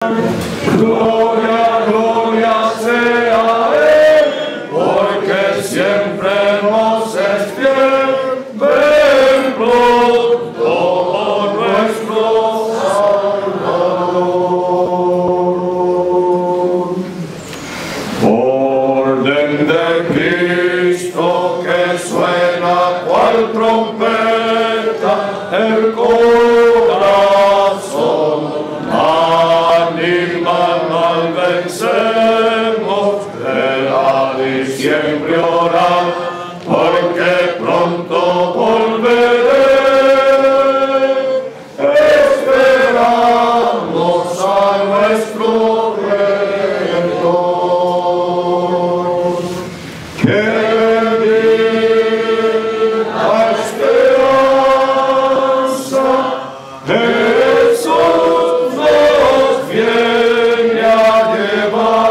Gloria, gloria sea Él, porque siempre nos es fiel. Ven pronto, oh nuestro Salvador. Orden de Cristo que suena cual trompeta el corazón. Animan al vencemos, de siempre orar, porque pronto volveré. Esperamos a nuestro Redentor, que la esperanza Jesús nos viene a llevar.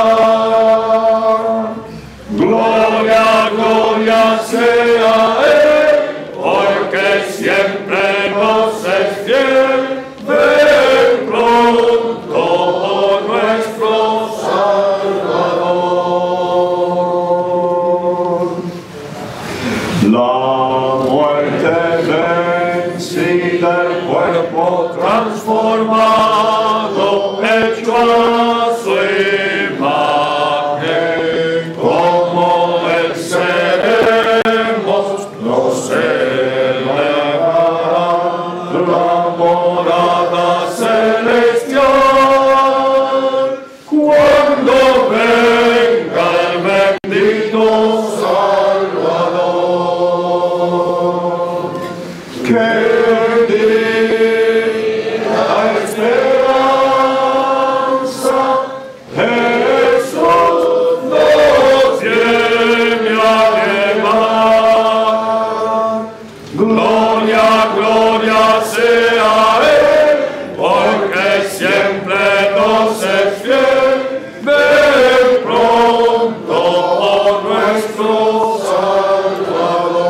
Gloria, gloria sea Él, porque siempre nos es fiel. Ven pronto, oh nuestro Salvador. La muerte vencida, el cuerpo transformado, hecho a su imagen, como Él seremos, nos elevará la morada celestial, cuando venga el bendito Salvador. Que la esperanza Jesús nos viene a llevar. Gloria, gloria sea Él, porque siempre nos es fiel. Ven pronto, oh nuestro Salvador.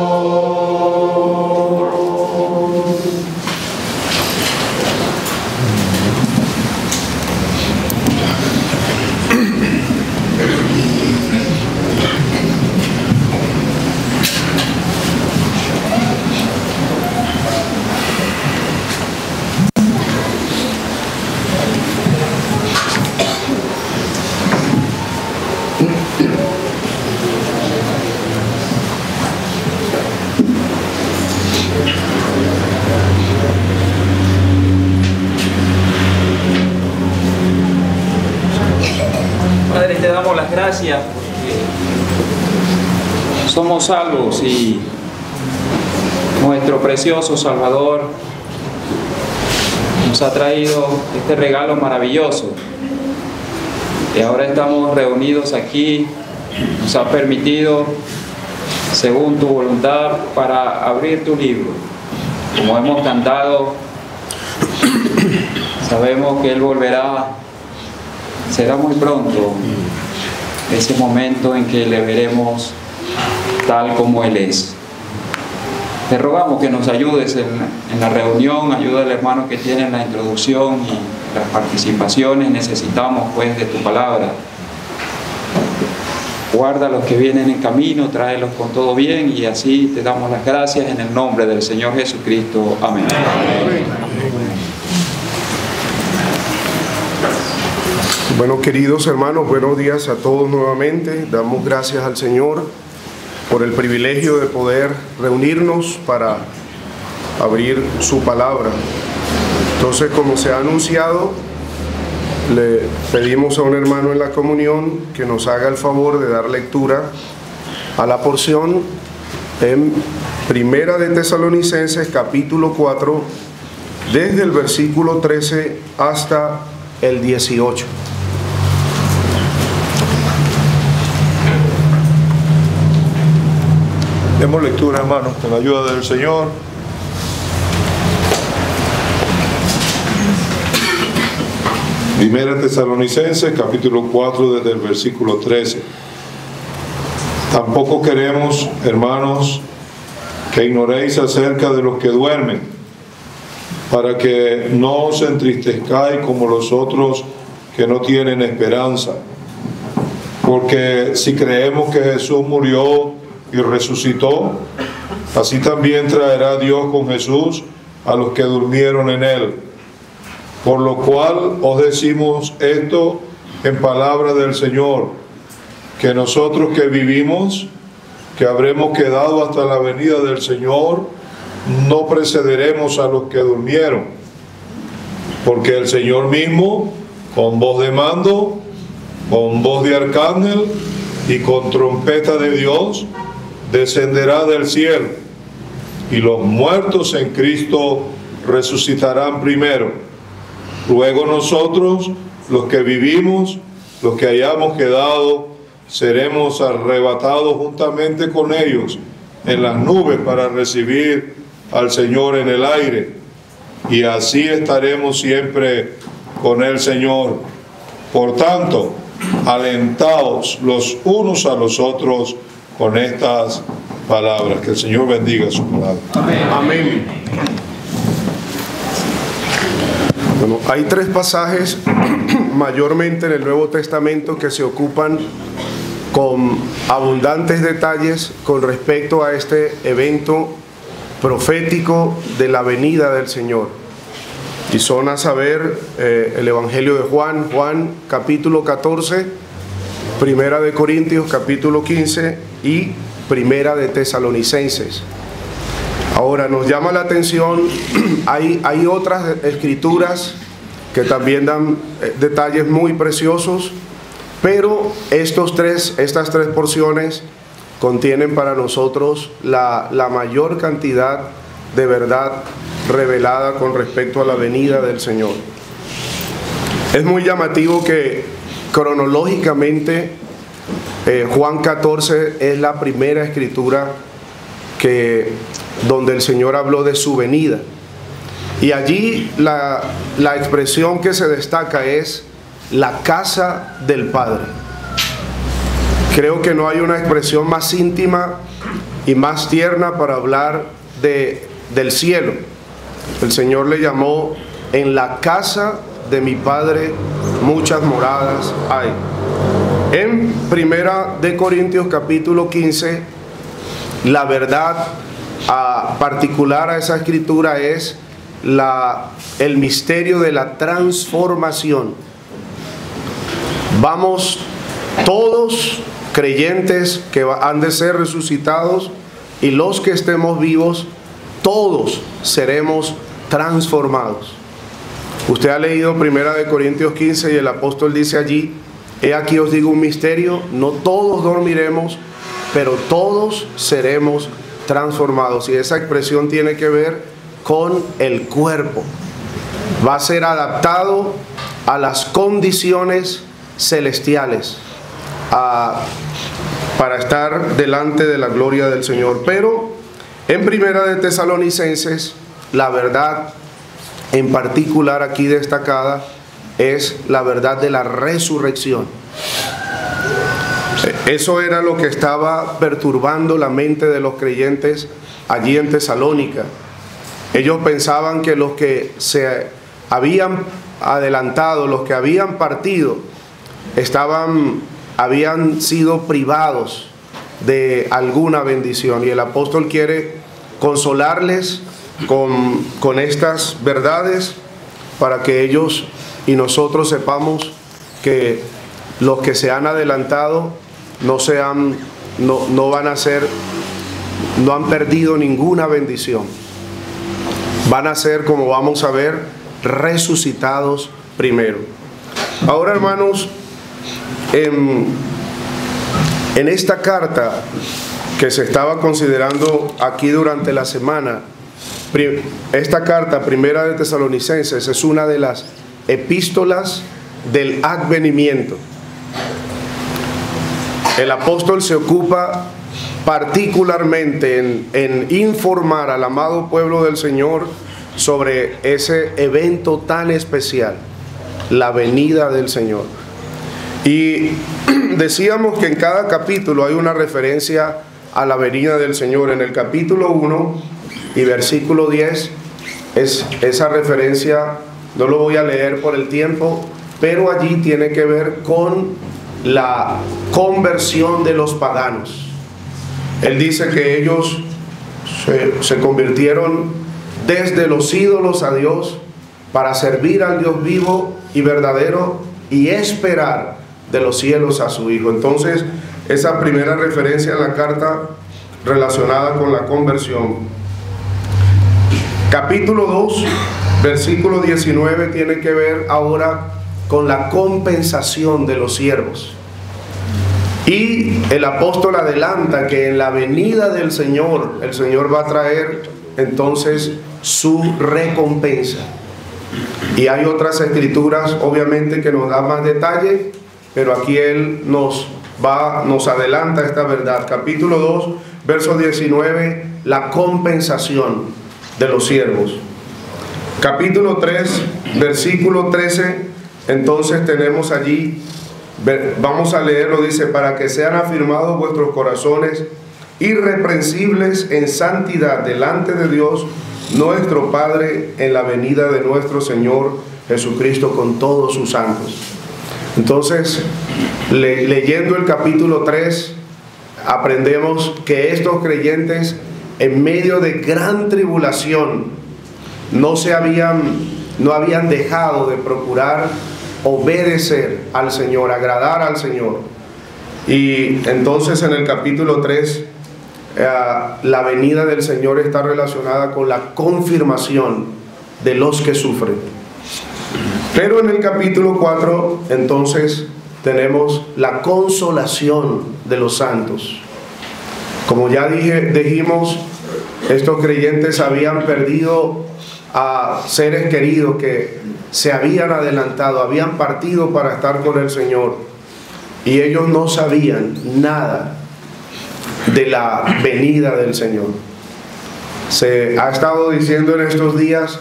Padre, te damos las gracias porque somos salvos y nuestro precioso Salvador nos ha traído este regalo maravilloso. Y ahora estamos reunidos aquí, nos ha permitido, según tu voluntad, para abrir tu libro. Como hemos cantado, sabemos que Él volverá. Será muy pronto ese momento en que le veremos tal como Él es. Te rogamos que nos ayudes en la reunión, ayuda al hermano que tiene la introducción y las participaciones. Necesitamos pues de tu palabra. Guarda a los que vienen en camino, tráelos con todo bien, y así te damos las gracias en el nombre del Señor Jesucristo. Amén. Amén. Bueno, queridos hermanos, buenos días a todos nuevamente. Damos gracias al Señor por el privilegio de poder reunirnos para abrir su palabra. Entonces, como se ha anunciado, le pedimos a un hermano en la comunión que nos haga el favor de dar lectura a la porción en Primera de Tesalonicenses, capítulo 4, desde el versículo 13 hasta el 18. Demos lectura, hermanos, con la ayuda del Señor. Primera Tesalonicenses, capítulo 4, desde el versículo 13. Tampoco queremos, hermanos, que ignoréis acerca de los que duermen, para que no os entristezcáis como los otros que no tienen esperanza. Porque si creemos que Jesús murió y resucitó, así también traerá Dios con Jesús a los que durmieron en él. Por lo cual os decimos esto en palabra del Señor, que nosotros que vivimos, que habremos quedado hasta la venida del Señor, no precederemos a los que durmieron. Porque el Señor mismo, con voz de mando, con voz de arcángel y con trompeta de Dios, descenderá del cielo, y los muertos en Cristo resucitarán primero. Luego nosotros, los que vivimos, los que hayamos quedado, seremos arrebatados juntamente con ellos en las nubes para recibir al Señor en el aire, y así estaremos siempre con el Señor. Por tanto, alentaos los unos a los otros con estas palabras. Que el Señor bendiga su palabra. Amén. Amén. Bueno, hay tres pasajes mayormente en el Nuevo Testamento que se ocupan con abundantes detalles con respecto a este evento profético de la venida del Señor. Y son a saber el Evangelio de Juan, capítulo 14, Primera de Corintios capítulo 15 y Primera de Tesalonicenses. Ahora nos llama la atención, hay otras escrituras que también dan detalles muy preciosos, pero estas tres porciones contienen para nosotros la mayor cantidad de verdad revelada con respecto a la venida del Señor. Es muy llamativo que cronológicamente Juan 14 es la primera escritura donde el Señor habló de su venida, y allí la expresión que se destaca es la casa del Padre. Creo que no hay una expresión más íntima y más tierna para hablar del cielo. El Señor le llamó: en la casa de mi Padre muchas moradas hay. En Primera de Corintios capítulo 15, la verdad particular a esa escritura es el misterio de la transformación. Vamos todos creyentes que han de ser resucitados, y los que estemos vivos, todos seremos transformados. Usted ha leído Primera de Corintios 15 y el apóstol dice allí: he aquí os digo un misterio, no todos dormiremos, pero todos seremos transformados. Y esa expresión tiene que ver con el cuerpo. Va a ser adaptado a las condiciones celestiales para estar delante de la gloria del Señor. Pero en Primera de Tesalonicenses, la verdad en particular aquí destacada es la verdad de la resurrección. Eso era lo que estaba perturbando la mente de los creyentes allí en Tesalónica. Ellos pensaban que los que se habían adelantado, los que habían partido, habían sido privados de alguna bendición, y el apóstol quiere consolarles con estas verdades para que ellos y nosotros sepamos que los que se han adelantado no han perdido ninguna bendición. Van a ser, como vamos a ver, resucitados primero. Ahora, hermanos, en esta carta que se estaba considerando aquí durante la semana, esta carta, Primera de Tesalonicenses, es una de las epístolas del advenimiento. El apóstol se ocupa particularmente en informar al amado pueblo del Señor sobre ese evento tan especial, la venida del Señor. Y decíamos que en cada capítulo hay una referencia a la venida del Señor. En el capítulo 1 y versículo 10 es esa referencia. No lo voy a leer por el tiempo, pero allí tiene que ver con la conversión de los paganos. Él dice que ellos se convirtieron desde los ídolos a Dios para servir al Dios vivo y verdadero y esperar de los cielos a su Hijo. Entonces, esa primera referencia en la carta relacionada con la conversión. Capítulo 2, versículo 19 tiene que ver ahora con la compensación de los siervos. Y el apóstol adelanta que en la venida del Señor, el Señor va a traer entonces su recompensa. Y hay otras escrituras obviamente que nos dan más detalle, pero aquí él nos adelanta esta verdad. Capítulo 2, verso 19, la compensación de los siervos. Capítulo 3, versículo 13, entonces tenemos allí, vamos a leerlo, dice: para que sean afirmados vuestros corazones irreprensibles en santidad delante de Dios nuestro Padre en la venida de nuestro Señor Jesucristo con todos sus santos. Entonces, leyendo el capítulo 3, aprendemos que estos creyentes, en medio de gran tribulación, no habían dejado de procurar obedecer al Señor, agradar al Señor. Y entonces en el capítulo 3, la venida del Señor está relacionada con la confirmación de los que sufren. Pero en el capítulo 4, entonces, tenemos la consolación de los santos. Como ya dijimos, estos creyentes habían perdido a seres queridos que se habían adelantado, habían partido para estar con el Señor, y ellos no sabían nada de la venida del Señor. Se ha estado diciendo en estos días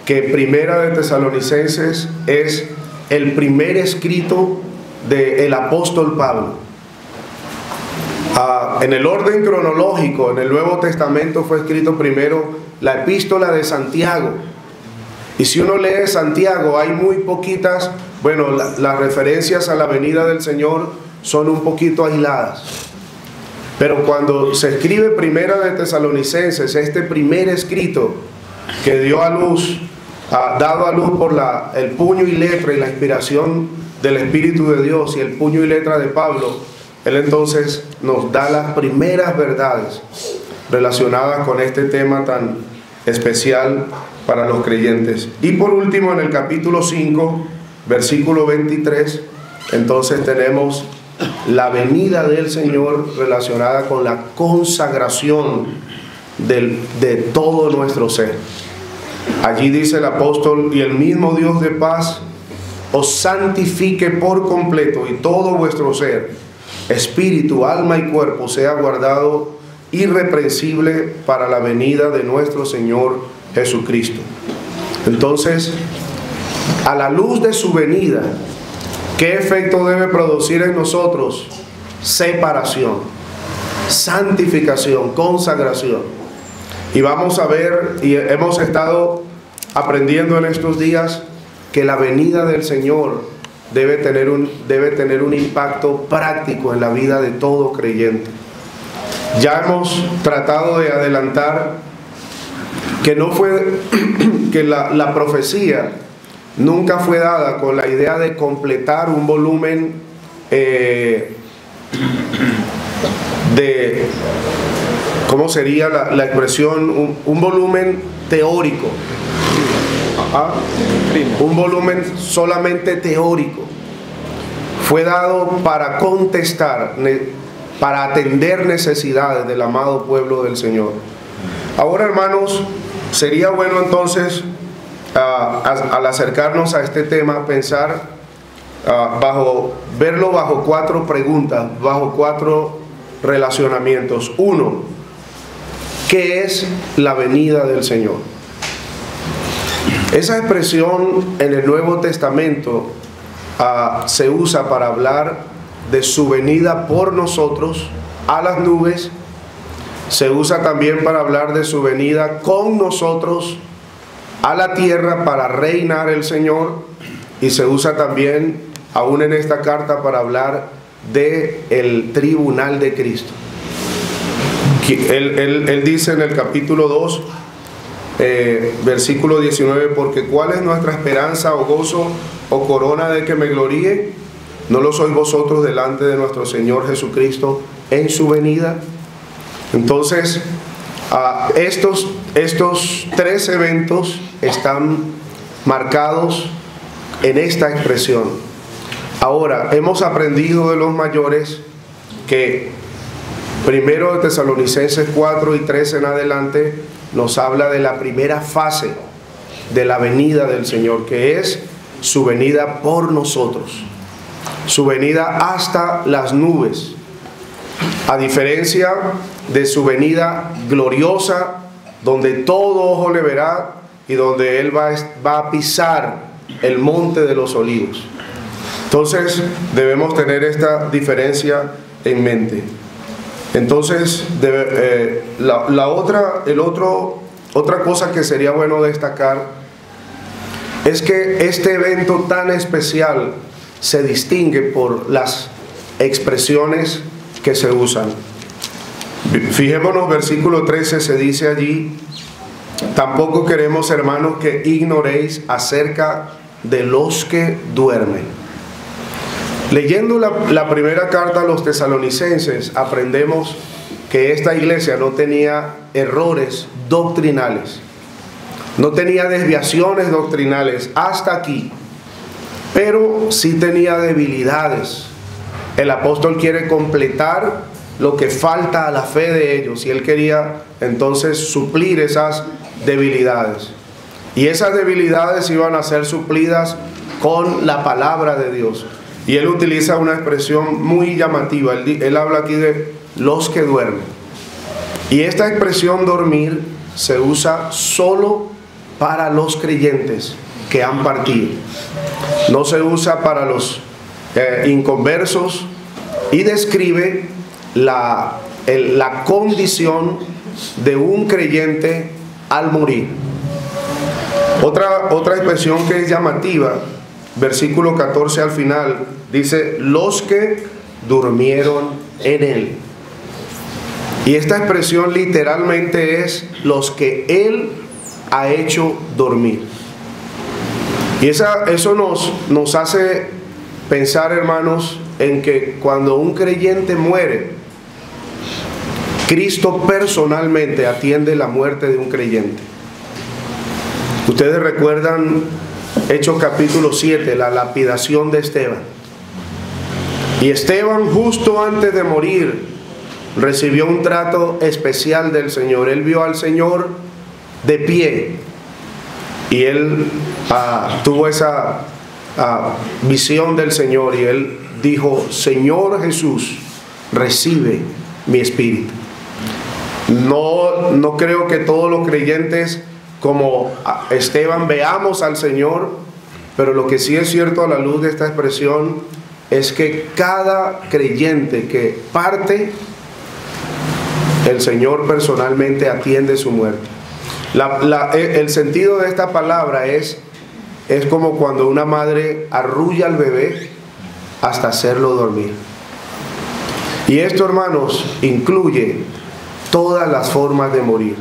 que Primera de Tesalonicenses es el primer escrito del apóstol Pablo. En el orden cronológico, en el Nuevo Testamento fue escrito primero la epístola de Santiago. Y si uno lee Santiago, hay muy poquitas, las referencias a la venida del Señor son un poquito aisladas. Pero cuando se escribe Primera de Tesalonicenses, este primer escrito que dio a luz, dado a luz por el puño y letra y la inspiración del Espíritu de Dios y el puño y letra de Pablo, él entonces nos da las primeras verdades relacionadas con este tema tan especial para los creyentes. Y por último, en el capítulo 5, versículo 23, entonces tenemos la venida del Señor relacionada con la consagración de todo nuestro ser. Allí dice el apóstol: y el mismo Dios de paz os santifique por completo, y todo vuestro ser, espíritu, alma y cuerpo, sea guardado irreprensible para la venida de nuestro Señor Jesucristo. Entonces, a la luz de su venida, ¿qué efecto debe producir en nosotros? Separación, santificación, consagración. Y vamos a ver, y hemos estado aprendiendo en estos días, que la venida del Señor debe tener un impacto práctico en la vida de todo creyente. Ya hemos tratado de adelantar que la profecía nunca fue dada con la idea de completar un volumen ¿cómo sería la expresión? Un volumen teórico. Un volumen solamente teórico. Fue dado para contestar, para atender necesidades del amado pueblo del Señor. Ahora, hermanos, sería bueno entonces, al acercarnos a este tema, pensar, verlo bajo 4 preguntas, bajo 4 relacionamientos. 1, ¿qué es la venida del Señor? Esa expresión en el Nuevo Testamento se usa para hablar de su venida por nosotros a las nubes. Se usa también para hablar de su venida con nosotros a la tierra para reinar el Señor. y se usa también aún en esta carta para hablar de el tribunal de Cristo. Él dice en el capítulo 2, versículo 19, porque ¿cuál es nuestra esperanza o gozo o corona de que me gloríe? ¿No lo sois vosotros delante de nuestro Señor Jesucristo en su venida? Entonces, estos tres eventos están marcados en esta expresión. Ahora, hemos aprendido de los mayores que primero de Tesalonicenses 4 y 13 en adelante nos habla de la primera fase de la venida del Señor, que es su venida por nosotros, su venida hasta las nubes, a diferencia de su venida gloriosa, donde todo ojo le verá y donde Él va a pisar el monte de los olivos. Entonces debemos tener esta diferencia en mente. Entonces otra cosa que sería bueno destacar es que este evento tan especial se distingue por las expresiones que se usan. Fijémonos, versículo 13 se dice allí: tampoco queremos, hermanos, que ignoréis acerca de los que duermen. Leyendo la primera carta a los tesalonicenses, aprendemos que esta iglesia no tenía errores doctrinales, no tenía desviaciones doctrinales hasta aquí, pero sí tenía debilidades. El apóstol quiere completar lo que falta a la fe de ellos y él quería entonces suplir esas debilidades. Y esas debilidades iban a ser suplidas con la palabra de Dios. Y él utiliza una expresión muy llamativa. Él habla aquí de los que duermen. Y esta expresión dormir se usa solo para los creyentes que han partido. No se usa para los inconversos y describe la condición de un creyente al morir. Otra expresión que es llamativa, versículo 14 al final, dice: los que durmieron en él. Y esta expresión literalmente es los que él ha hecho dormir. Y eso nos hace pensar, hermanos, en que cuando un creyente muere, Cristo personalmente atiende la muerte de un creyente. Ustedes recuerdan Hechos capítulo 7, la lapidación de Esteban. Y Esteban, justo antes de morir, recibió un trato especial del Señor. Él vio al Señor de pie y él tuvo esa visión del Señor y él dijo: Señor Jesús, recibe mi espíritu. No creo que todos los creyentes como Esteban veamos al Señor, pero lo que sí es cierto a la luz de esta expresión es que cada creyente que parte, el Señor personalmente atiende su muerte. El sentido de esta palabra es como cuando una madre arrulla al bebé hasta hacerlo dormir. Y esto, hermanos, incluye todas las formas de morir.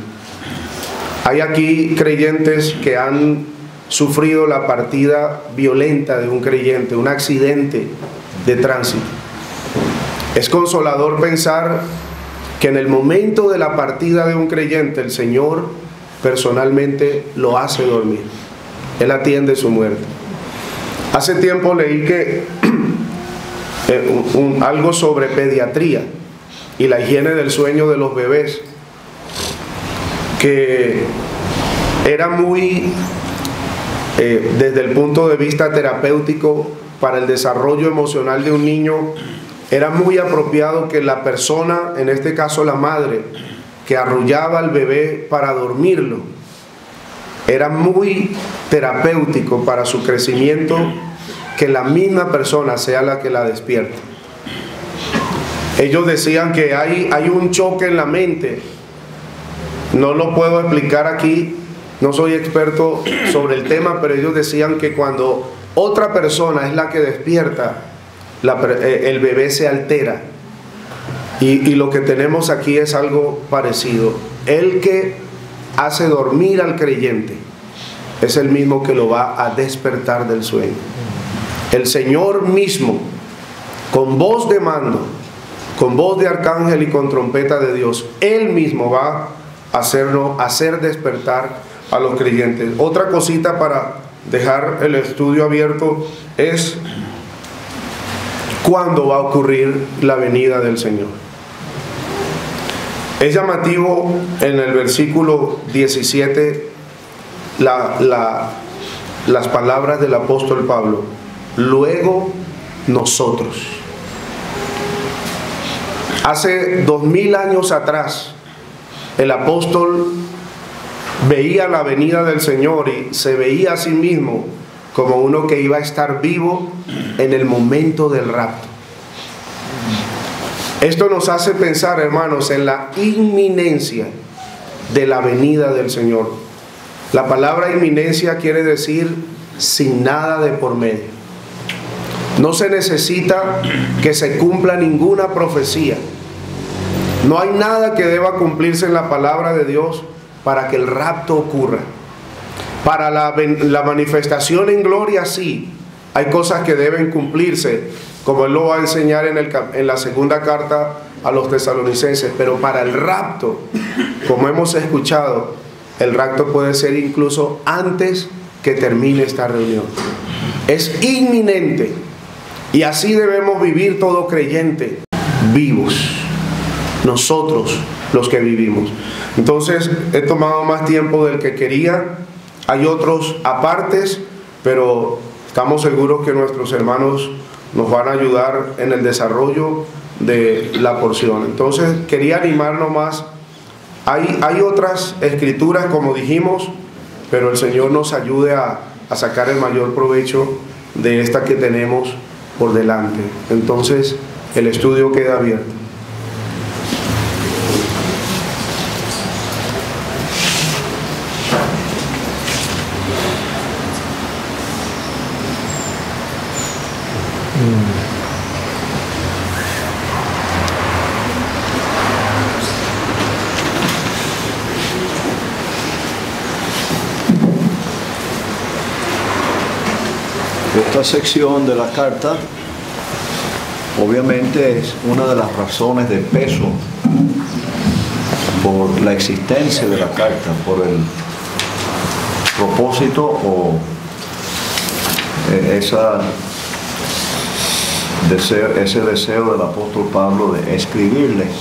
Hay aquí creyentes que han sufrido la partida violenta de un creyente, un accidente de tránsito. Es consolador pensar que en el momento de la partida de un creyente, el Señor personalmente lo hace dormir. Él atiende su muerte. Hace tiempo leí que algo sobre pediatría y la higiene del sueño de los bebés, que era muy, desde el punto de vista terapéutico, para el desarrollo emocional de un niño, era muy apropiado que la persona, en este caso la madre, que arrullaba al bebé para dormirlo, era muy terapéutico para su crecimiento que la misma persona sea la que la despierta. Ellos decían que hay un choque en la mente. No lo puedo explicar aquí, no soy experto sobre el tema, pero ellos decían que cuando otra persona es la que despierta, el bebé se altera. Y lo que tenemos aquí es algo parecido. El que hace dormir al creyente es el mismo que lo va a despertar del sueño. El Señor mismo, con voz de mando, con voz de arcángel y con trompeta de Dios, Él mismo va a hacer despertar a los creyentes. Otra cosita para dejar el estudio abierto es cuándo va a ocurrir la venida del Señor. Es llamativo en el versículo 17 las palabras del apóstol Pablo: luego nosotros. Hace 2000 años atrás, el apóstol veía la venida del Señor y se veía a sí mismo como uno que iba a estar vivo en el momento del rapto. Esto nos hace pensar, hermanos, en la inminencia de la venida del Señor. La palabra inminencia quiere decir sin nada de por medio. No se necesita que se cumpla ninguna profecía. No hay nada que deba cumplirse en la palabra de Dios para que el rapto ocurra. Para la manifestación en gloria, sí, hay cosas que deben cumplirse, como Él lo va a enseñar en la segunda carta a los tesalonicenses. Pero para el rapto, como hemos escuchado, el rapto puede ser incluso antes que termine esta reunión. Es inminente. Y así debemos vivir todo creyente, vivos. Nosotros, los que vivimos. Entonces, he tomado más tiempo del que quería. Hay otros apartes, pero estamos seguros que nuestros hermanos nos van a ayudar en el desarrollo de la porción. Entonces, quería animarnos más. Hay otras escrituras, como dijimos, pero el Señor nos ayude a sacar el mayor provecho de esta que tenemos por delante. Entonces, el estudio queda abierto. Esta sección de la carta obviamente es una de las razones de peso por la existencia de la carta, por el propósito o ese deseo del apóstol Pablo de escribirles.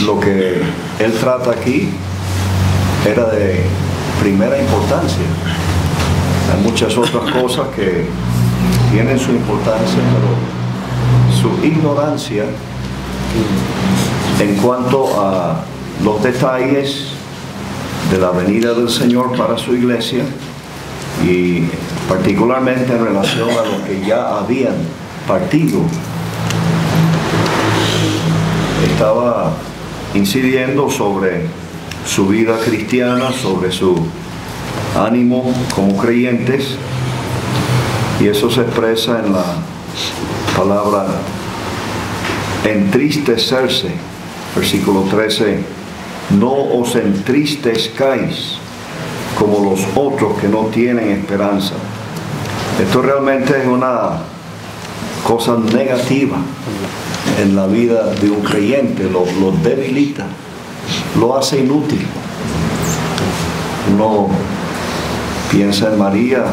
Lo que él trata aquí era de primera importancia. Hay muchas otras cosas que tienen su importancia, pero su ignorancia en cuanto a los detalles de la venida del Señor para su iglesia, y particularmente en relación a los que ya habían partido, estaba incidiendo sobre su vida cristiana, sobre su ánimo como creyentes, y eso se expresa en la palabra entristecerse, versículo 13: no os entristezcáis como los otros que no tienen esperanza. Esto realmente es una cosa negativa en la vida de un creyente, lo debilita, lo hace inútil. Uno piensa en María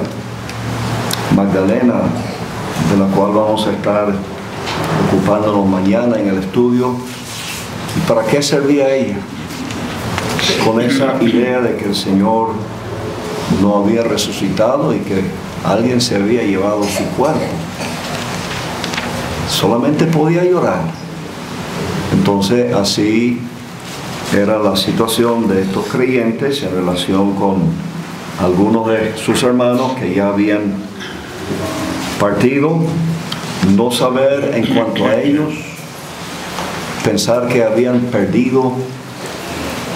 Magdalena, de la cual vamos a estar ocupándonos mañana en el estudio. ¿Y para qué servía ella? Con esa idea de que el Señor no había resucitado y que alguien se había llevado su cuerpo. Solamente podía llorar. Entonces, así era la situación de estos creyentes en relación con algunos de sus hermanos que ya habían partido. No saber en cuanto a ellos, pensar que habían perdido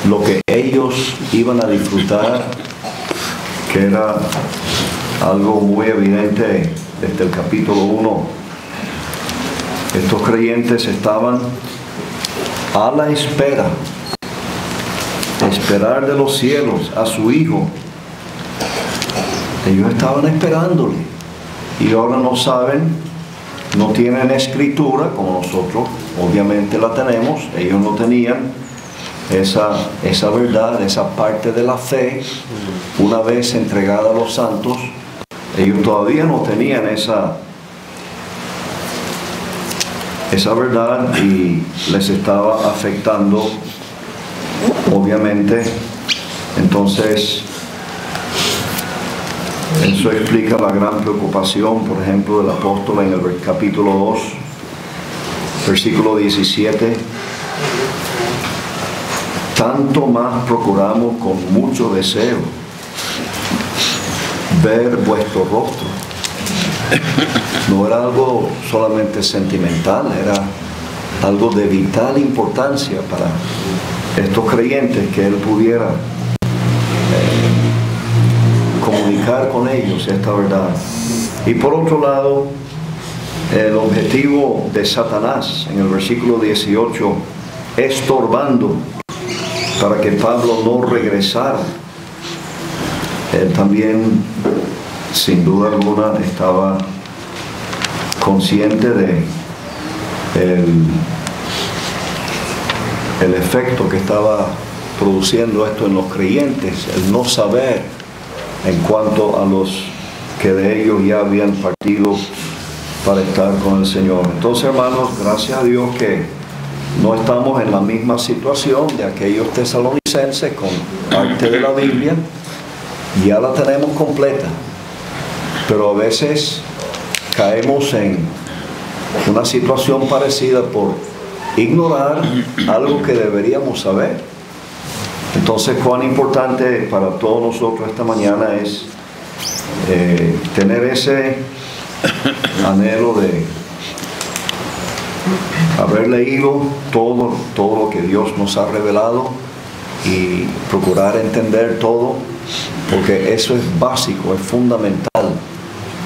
lo que ellos iban a disfrutar, que era algo muy evidente desde el capítulo 1. Estos creyentes estaban a la espera, esperar de los cielos a su Hijo. Ellos estaban esperándole y ahora no saben, no tienen escritura como nosotros, obviamente la tenemos. Ellos no tenían esa verdad, esa parte de la fe, una vez entregada a los santos. Ellos todavía no tenían esa verdad y les estaba afectando, obviamente. Entonces, eso explica la gran preocupación, por ejemplo, del apóstol en el capítulo 2, versículo 17. Tanto más procuramos con mucho deseo ver vuestro rostro. No era algo solamente sentimental, era algo de vital importancia para estos creyentes, que Él pudiera comunicar con ellos esta verdad. Y por otro lado, el objetivo de Satanás en el versículo 18, estorbando para que Pablo no regresara. Él también, sin duda alguna, estaba consciente de el efecto que estaba produciendo esto en los creyentes, el no saber en cuanto a los que de ellos ya habían partido para estar con el Señor. Entonces, hermanos, gracias a Dios que no estamos en la misma situación de aquellos tesalonicenses con parte de la Biblia. Ya la tenemos completa, pero a veces caemos en una situación parecida por ignorar algo que deberíamos saber. Entonces, cuán importante para todos nosotros esta mañana es tener ese anhelo de haber leído todo lo que Dios nos ha revelado y procurar entender todo, porque eso es básico, es fundamental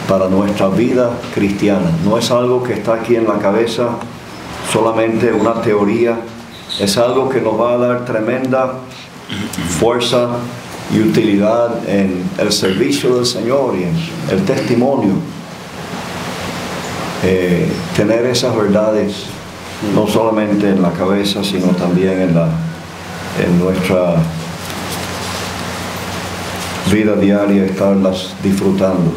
para nuestra vida cristiana. No es algo que está aquí en la cabeza, solamente una teoría. Es algo que nos va a dar tremenda fuerza y utilidad en el servicio del Señor y en el testimonio. Tener esas verdades no solamente en la cabeza, sino también en nuestra vida diaria, estarlas disfrutando.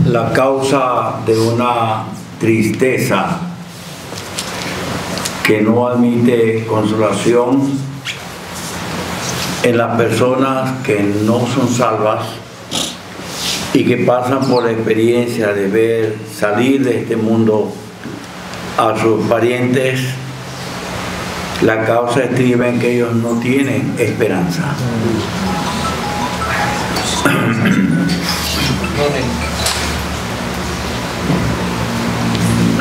La causa de una tristeza que no admite consolación en las personas que no son salvas y que pasan por la experiencia de ver salir de este mundo a sus parientes. La causa estriba en que ellos no tienen esperanza.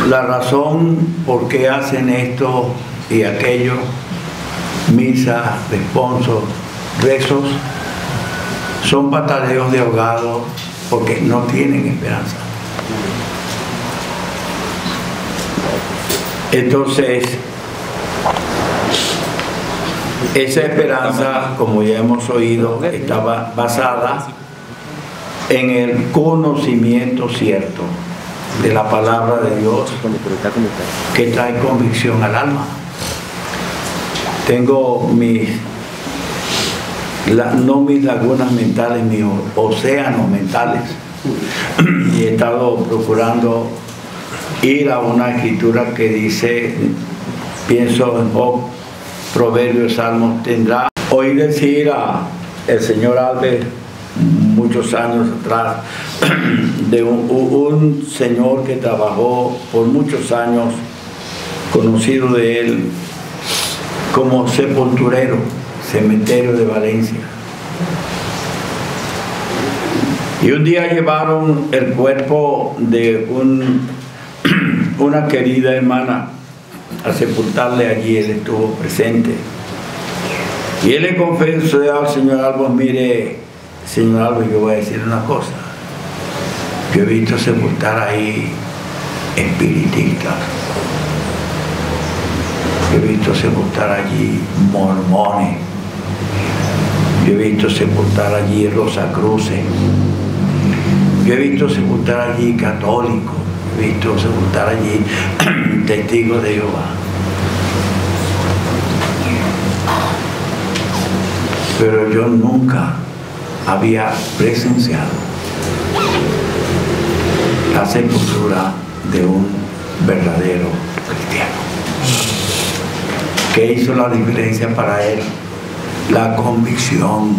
La razón por qué hacen esto y aquello, misas, responsos, rezos, son pataleos de ahogado porque no tienen esperanza. Entonces, esa esperanza, como ya hemos oído, estaba basada en el conocimiento cierto de la palabra de Dios, que trae convicción al alma. Tengo no mis lagunas mentales, mis océanos mentales, y he estado procurando ir a una escritura que dice, pienso en Job, Proverbios, Salmos. Tendrá oí decir a el señor Albert muchos años atrás de un señor que trabajó por muchos años, conocido de él como sepulturero, cementerio de Valencia. Y un día llevaron el cuerpo de una querida hermana a sepultarle allí, él estuvo presente. Y él le confesó al señor Albo: mire, señor Albo, yo voy a decir una cosa. Yo he visto sepultar ahí espiritistas. Yo he visto sepultar allí mormones. Yo he visto sepultar allí rosacruces. Yo he visto sepultar allí católicos. He visto sepultar allí testigos de Jehová. Pero yo nunca había presenciado la sepultura de un verdadero cristiano. ¿Qué hizo la diferencia para él? La convicción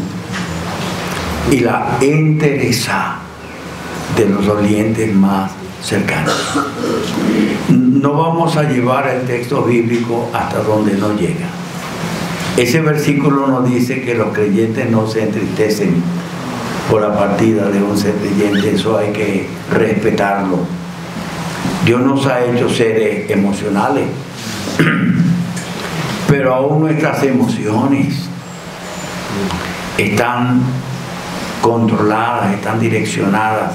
y la entereza de los dolientes más cercanos. No vamos a llevar el texto bíblico hasta donde no llega. Ese versículo nos dice que los creyentes no se entristecen por la partida de un ser creyente. Eso hay que respetarlo. Dios nos ha hecho seres emocionales, pero aún nuestras emociones están controladas, están direccionadas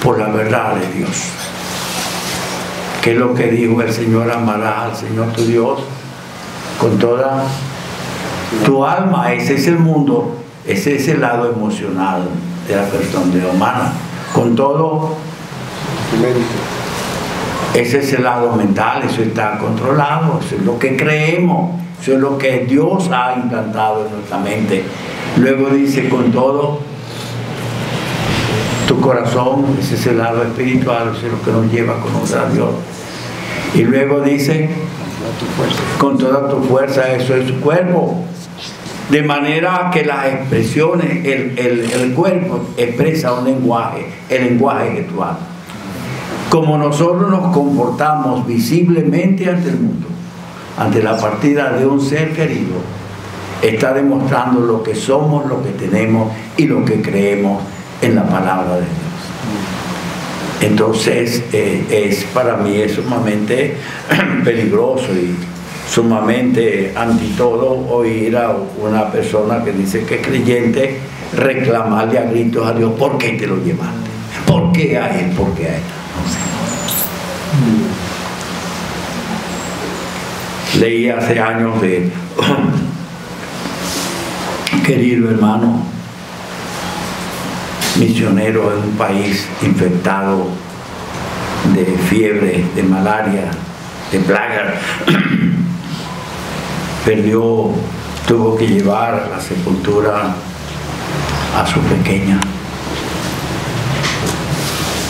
por la verdad de Dios. ¿Qué es lo que dijo el Señor? Amarás al Señor tu Dios con toda tu alma. Ese es el mundo, ese es el lado emocional de la persona humana. Con todo, ese es el lado mental, eso está controlado, eso es lo que creemos, eso es lo que Dios ha implantado en nuestra mente. Luego dice, con todo tu corazón, ese es el lado espiritual, eso es lo que nos lleva a conocer a Dios. Y luego dice, con toda tu fuerza, eso es tu cuerpo. De manera que las expresiones, el cuerpo expresa un lenguaje, el lenguaje que tú hablas. Como nosotros nos comportamos visiblemente ante el mundo, ante la partida de un ser querido, está demostrando lo que somos, lo que tenemos y lo que creemos en la palabra de Dios. Entonces, para mí es sumamente peligroso y sumamente anti todo oír a una persona que dice que es creyente reclamarle a gritos a Dios: ¿por qué te lo llevaste? ¿Por qué a él? ¿Por qué a él? No sé. Leí hace años de querido hermano misionero en un país infectado de fiebre, de malaria, de plaga. Tuvo que llevar a la sepultura a su pequeña.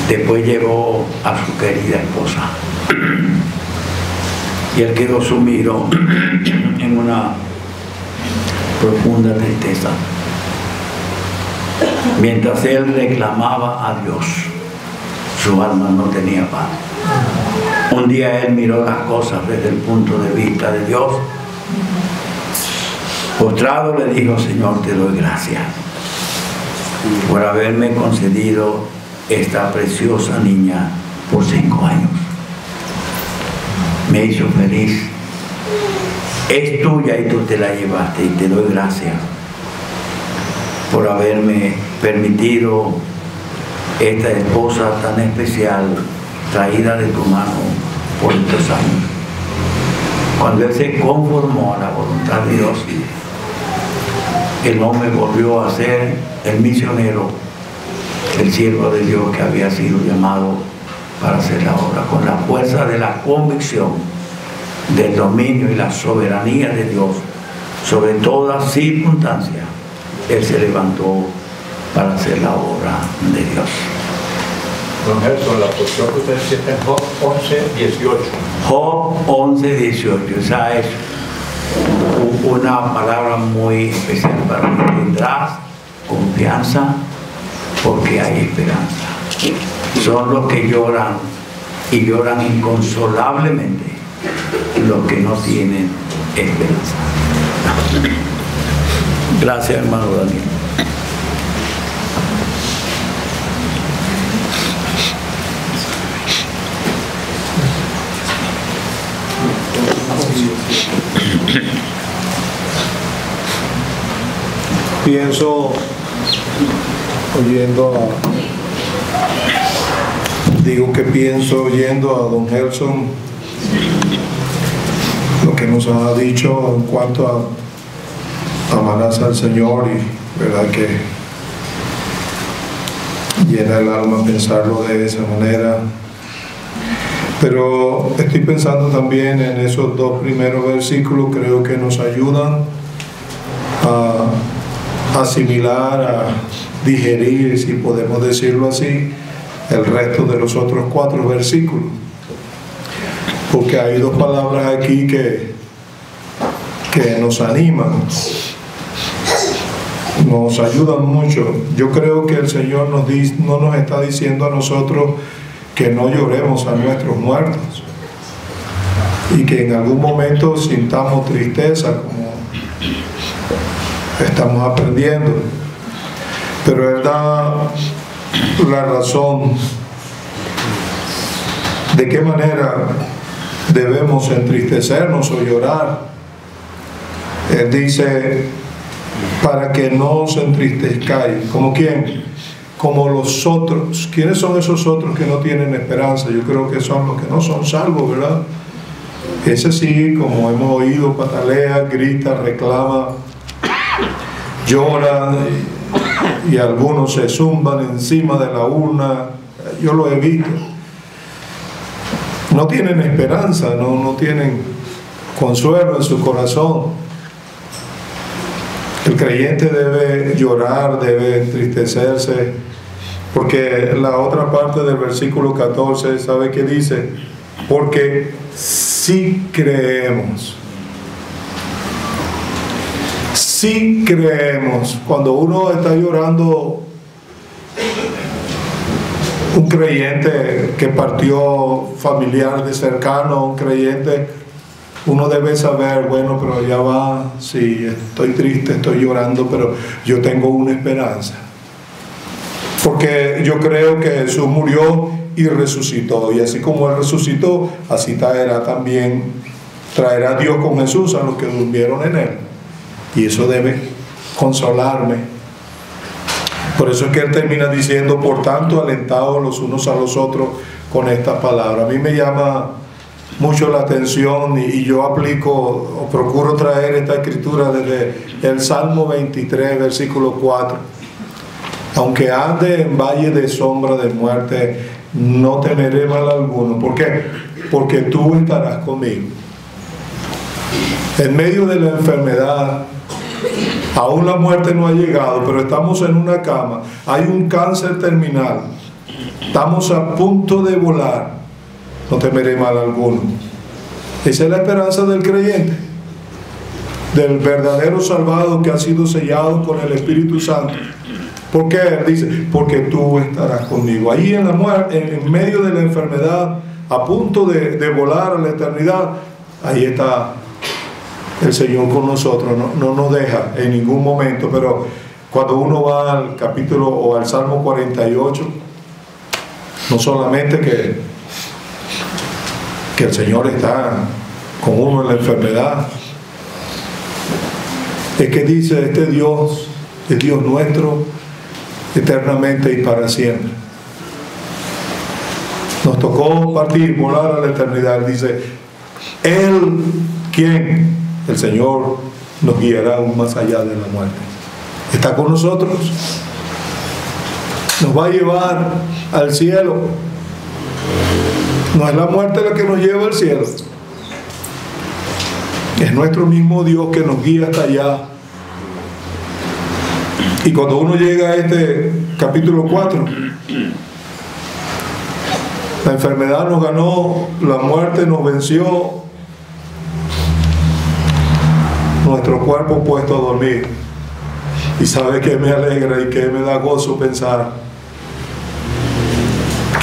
Después llevó a su querida esposa. Y él quedó sumido en una profunda tristeza. Mientras él reclamaba a Dios, su alma no tenía paz. Un día él miró las cosas desde el punto de vista de Dios. Postrado le dijo: Señor, te doy gracias por haberme concedido esta preciosa niña por 5 años. Me hizo feliz. Es tuya y tú te la llevaste, y te doy gracias por haberme permitido esta esposa tan especial traída de tu mano por estos años. Cuando él se conformó a la voluntad de Dios, el hombre volvió a ser el misionero, el siervo de Dios que había sido llamado para hacer la obra, con la fuerza de la convicción del dominio y la soberanía de Dios sobre toda circunstancia. Él se levantó para hacer la obra de Dios. Don Gerson, la porción que usted cita en Job 11:18. Job 11:18, esa es una palabra muy especial para mí. Tendrás confianza porque hay esperanza. Son los que lloran y lloran inconsolablemente los que no tienen esperanza. Gracias, hermano Daniel. Pienso, oyendo a don Gelson, lo que nos ha dicho en cuanto a amarás al Señor, y verdad que llena el alma pensarlo de esa manera. Pero estoy pensando también en esos dos primeros versículos, creo que nos ayudan a asimilar, a digerir, si podemos decirlo así, el resto de los otros 4 versículos. Porque hay 2 palabras aquí que nos animan, nos ayudan mucho. Yo creo que el Señor no nos está diciendo a nosotros que no lloremos a nuestros muertos y que en algún momento sintamos tristeza, como estamos aprendiendo, pero Él da la razón de qué manera debemos entristecernos o llorar. Él dice, para que no os entristezcáis. ¿Como quién? Como los otros. ¿Quiénes son esos otros que no tienen esperanza? Yo creo que son los que no son salvos, ¿verdad? Ese sí, como hemos oído, patalea, grita, reclama, llora, y algunos se zumban encima de la urna. Yo lo he visto. No tienen esperanza, no tienen consuelo en su corazón. El creyente debe llorar, debe entristecerse, porque la otra parte del versículo 14, ¿sabe qué dice? Porque sí creemos. Sí creemos. Cuando uno está llorando, un creyente que partió familiar de cercano, un creyente, uno debe saber, bueno, pero ya va, sí, estoy triste, estoy llorando, pero yo tengo una esperanza. Porque yo creo que Jesús murió y resucitó, y así como Él resucitó, así traerá Dios con Jesús a los que durmieron en Él. Y eso debe consolarme. Por eso es que Él termina diciendo, por tanto, alentados los unos a los otros con esta palabra. A mí me llama mucho la atención, y yo aplico o procuro traer esta escritura desde el Salmo 23, versículo 4. Aunque ande en valle de sombra de muerte, no temeré mal alguno. ¿Por qué? Porque tú estarás conmigo. En medio de la enfermedad, aún la muerte no ha llegado, pero estamos en una cama, hay un cáncer terminal, estamos a punto de volar, no temeré mal alguno. Esa es la esperanza del creyente, del verdadero salvado que ha sido sellado con el Espíritu Santo. ¿Por qué? Él dice, porque tú estarás conmigo. Ahí en la muerte, en medio de la enfermedad, a punto de volar a la eternidad, ahí está el Señor con nosotros. No nos deja en ningún momento. Pero cuando uno va al capítulo o al Salmo 48, no solamente que el Señor está con uno en la enfermedad, es que dice, este Dios es Dios nuestro eternamente y para siempre. Nos tocó partir, volar a la eternidad. Dice, Él, ¿quién? El Señor nos guiará aún más allá de la muerte. Está con nosotros. Nos va a llevar al cielo. No es la muerte la que nos lleva al cielo. Es nuestro mismo Dios que nos guía hasta allá. Y cuando uno llega a este capítulo 4, la enfermedad nos ganó, la muerte nos venció, nuestro cuerpo puesto a dormir. Y sabe que me alegra y que me da gozo pensar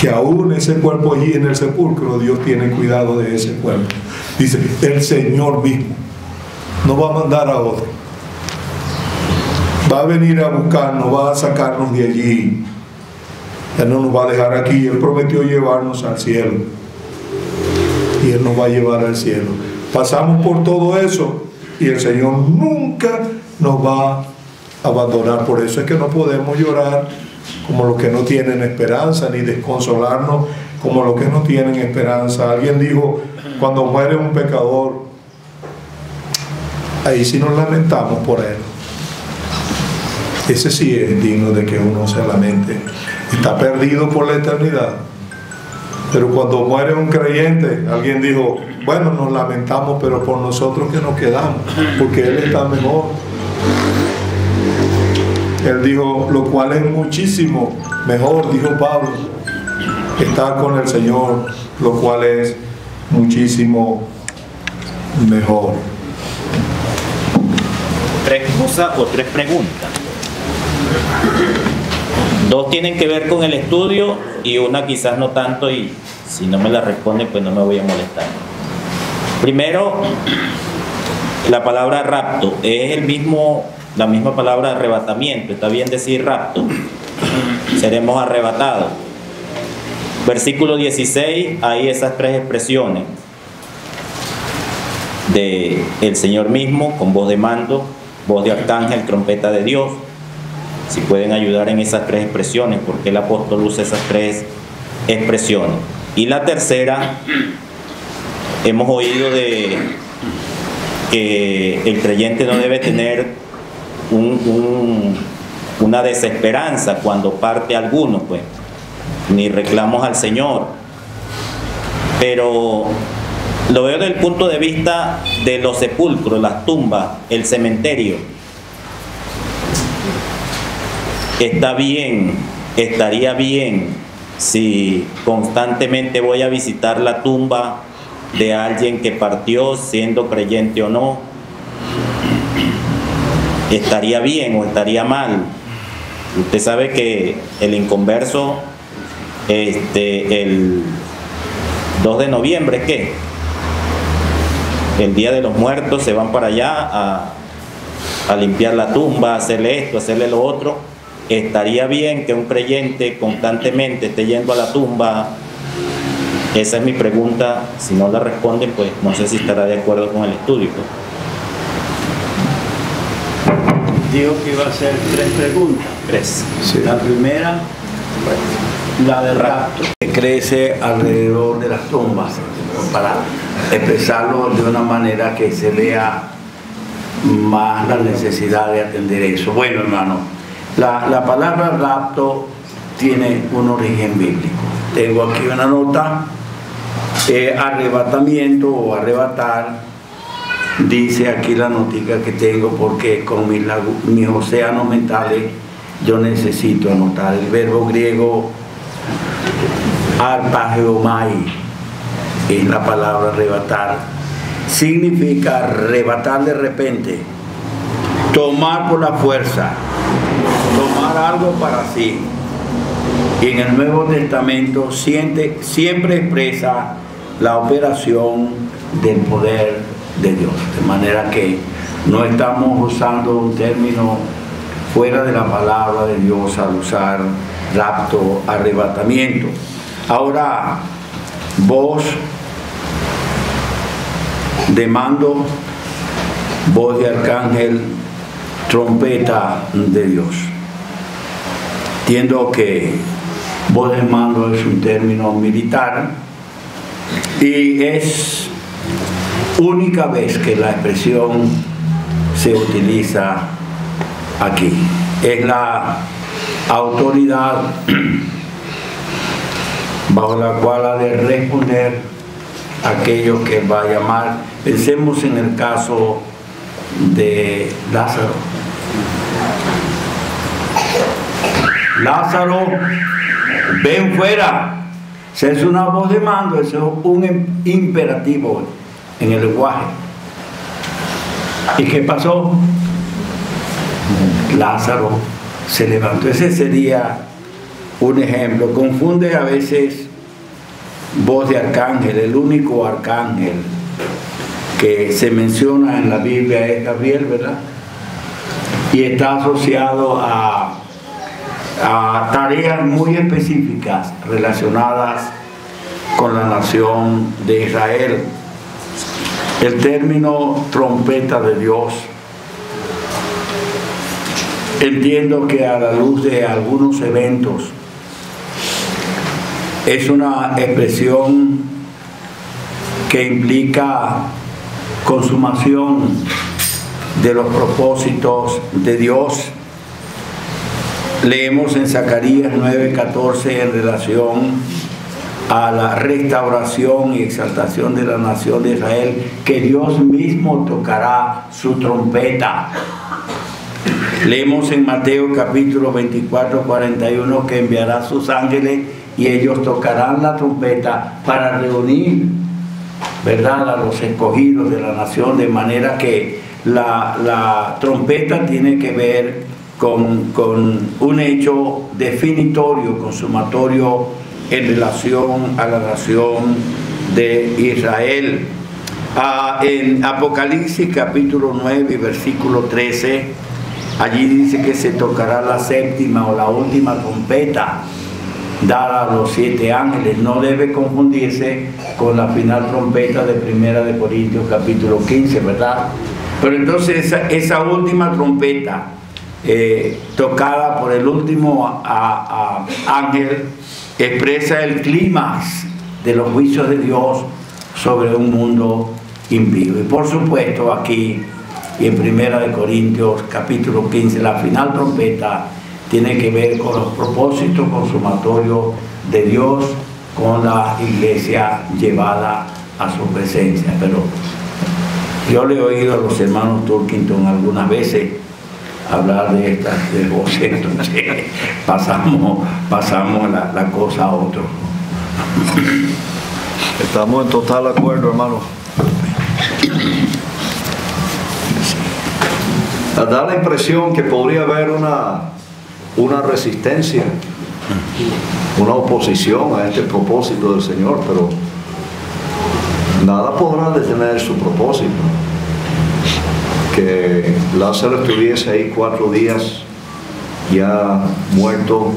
que aún ese cuerpo allí en el sepulcro, Dios tiene cuidado de ese cuerpo. Dice, el Señor mismo no va a mandar a otro, va a venir a buscarnos, va a sacarnos de allí. Él no nos va a dejar aquí. Él prometió llevarnos al cielo, y Él nos va a llevar al cielo. Pasamos por todo eso y el Señor nunca nos va a abandonar. Por eso es que no podemos llorar como los que no tienen esperanza, ni desconsolarnos como los que no tienen esperanza. Alguien dijo, cuando muere un pecador, ahí sí nos lamentamos por él. Ese sí es digno de que uno se lamente. Está perdido por la eternidad. Pero cuando muere un creyente, alguien dijo, bueno, nos lamentamos, pero por nosotros que nos quedamos, porque él está mejor. Él dijo, lo cual es muchísimo mejor, dijo Pablo, estar con el Señor, lo cual es muchísimo mejor. Tres cosas o tres preguntas. Dos tienen que ver con el estudio y una quizás no tanto, y si no me la responden pues no me voy a molestar. Primero, la palabra rapto es la misma palabra arrebatamiento. Está bien decir rapto. Seremos arrebatados. Versículo 16, hay esas tres expresiones de el Señor mismo con voz de mando, voz de arcángel, trompeta de Dios. Si pueden ayudar en esas tres expresiones, porque el apóstol usa esas tres expresiones. Y la tercera, hemos oído de que el creyente no debe tener una desesperanza cuando parte alguno, pues, ni reclamos al Señor. Pero lo veo desde el punto de vista de los sepulcros, las tumbas, el cementerio. Estaría bien si constantemente voy a visitar la tumba de alguien que partió, siendo creyente o no. ¿Estaría bien o estaría mal? Usted sabe que el inconverso, el 2 de noviembre, ¿qué? El Día de los Muertos, se van para allá a limpiar la tumba, a hacerle esto, a hacerle lo otro. ¿Estaría bien que un creyente constantemente esté yendo a la tumba? Esa es mi pregunta. Si no la responden, pues no sé si estará de acuerdo con el estudio, pues. Dijo que iba a hacer tres preguntas. Tres. Sí. La primera, la del rapto, que crece alrededor de las tumbas, para expresarlo de una manera que se vea más la necesidad de atender eso. Bueno, hermano, la palabra rapto tiene un origen bíblico. Tengo aquí una nota, arrebatamiento o arrebatar. Dice aquí la notica que tengo, porque con mis océanos mentales yo necesito anotar. El verbo griego arpageomai es la palabra arrebatar. Significa arrebatar de repente, tomar por la fuerza, tomar algo para sí. Y en el Nuevo Testamento siempre expresa la operación del poder de Dios, de manera que no estamos usando un término fuera de la palabra de Dios al usar rapto, arrebatamiento. Ahora, voz de mando, voz de arcángel, trompeta de Dios. Entiendo que voz de mando es un término militar y es única vez que la expresión se utiliza aquí. Es la autoridad bajo la cual ha de responder aquello que va a llamar. Pensemos en el caso de Lázaro. Lázaro, ven fuera. Esa es una voz de mando, eso es un imperativo en el lenguaje. ¿Y qué pasó? Lázaro se levantó. Ese sería un ejemplo. Confunde a veces voz de arcángel. El único arcángel que se menciona en la Biblia es Gabriel, ¿verdad? Y está asociado a tareas muy específicas relacionadas con la nación de Israel. El término trompeta de Dios, entiendo que a la luz de algunos eventos es una expresión que implica consumación de los propósitos de Dios. Leemos en Zacarías 9:14 en relación a la restauración y exaltación de la nación de Israel, que Dios mismo tocará su trompeta. Leemos en Mateo capítulo 24:41 que enviará sus ángeles y ellos tocarán la trompeta para reunir, ¿verdad?, a los escogidos de la nación, de manera que la trompeta tiene que ver con un hecho definitorio, consumatorio en relación a la nación de Israel. En Apocalipsis capítulo 9 versículo 13, allí dice que se tocará la séptima o la última trompeta dada a los 7 ángeles. No debe confundirse con la final trompeta de 1 de Corintios capítulo 15, ¿verdad? Pero entonces esa última trompeta tocada por el último ángel expresa el clímax de los juicios de Dios sobre un mundo impío. Y por supuesto aquí y en 1 de Corintios capítulo 15 la final trompeta tiene que ver con los propósitos consumatorios de Dios con la iglesia llevada a su presencia. Pero yo le he oído a los hermanos Turkington algunas veces hablar de estas cosas, entonces pasamos la cosa a otro. Estamos en total acuerdo, hermano. Da la impresión que podría haber una resistencia, una oposición a este propósito del Señor, pero nada podrá detener su propósito. Que Lázaro estuviese ahí 4 días ya muerto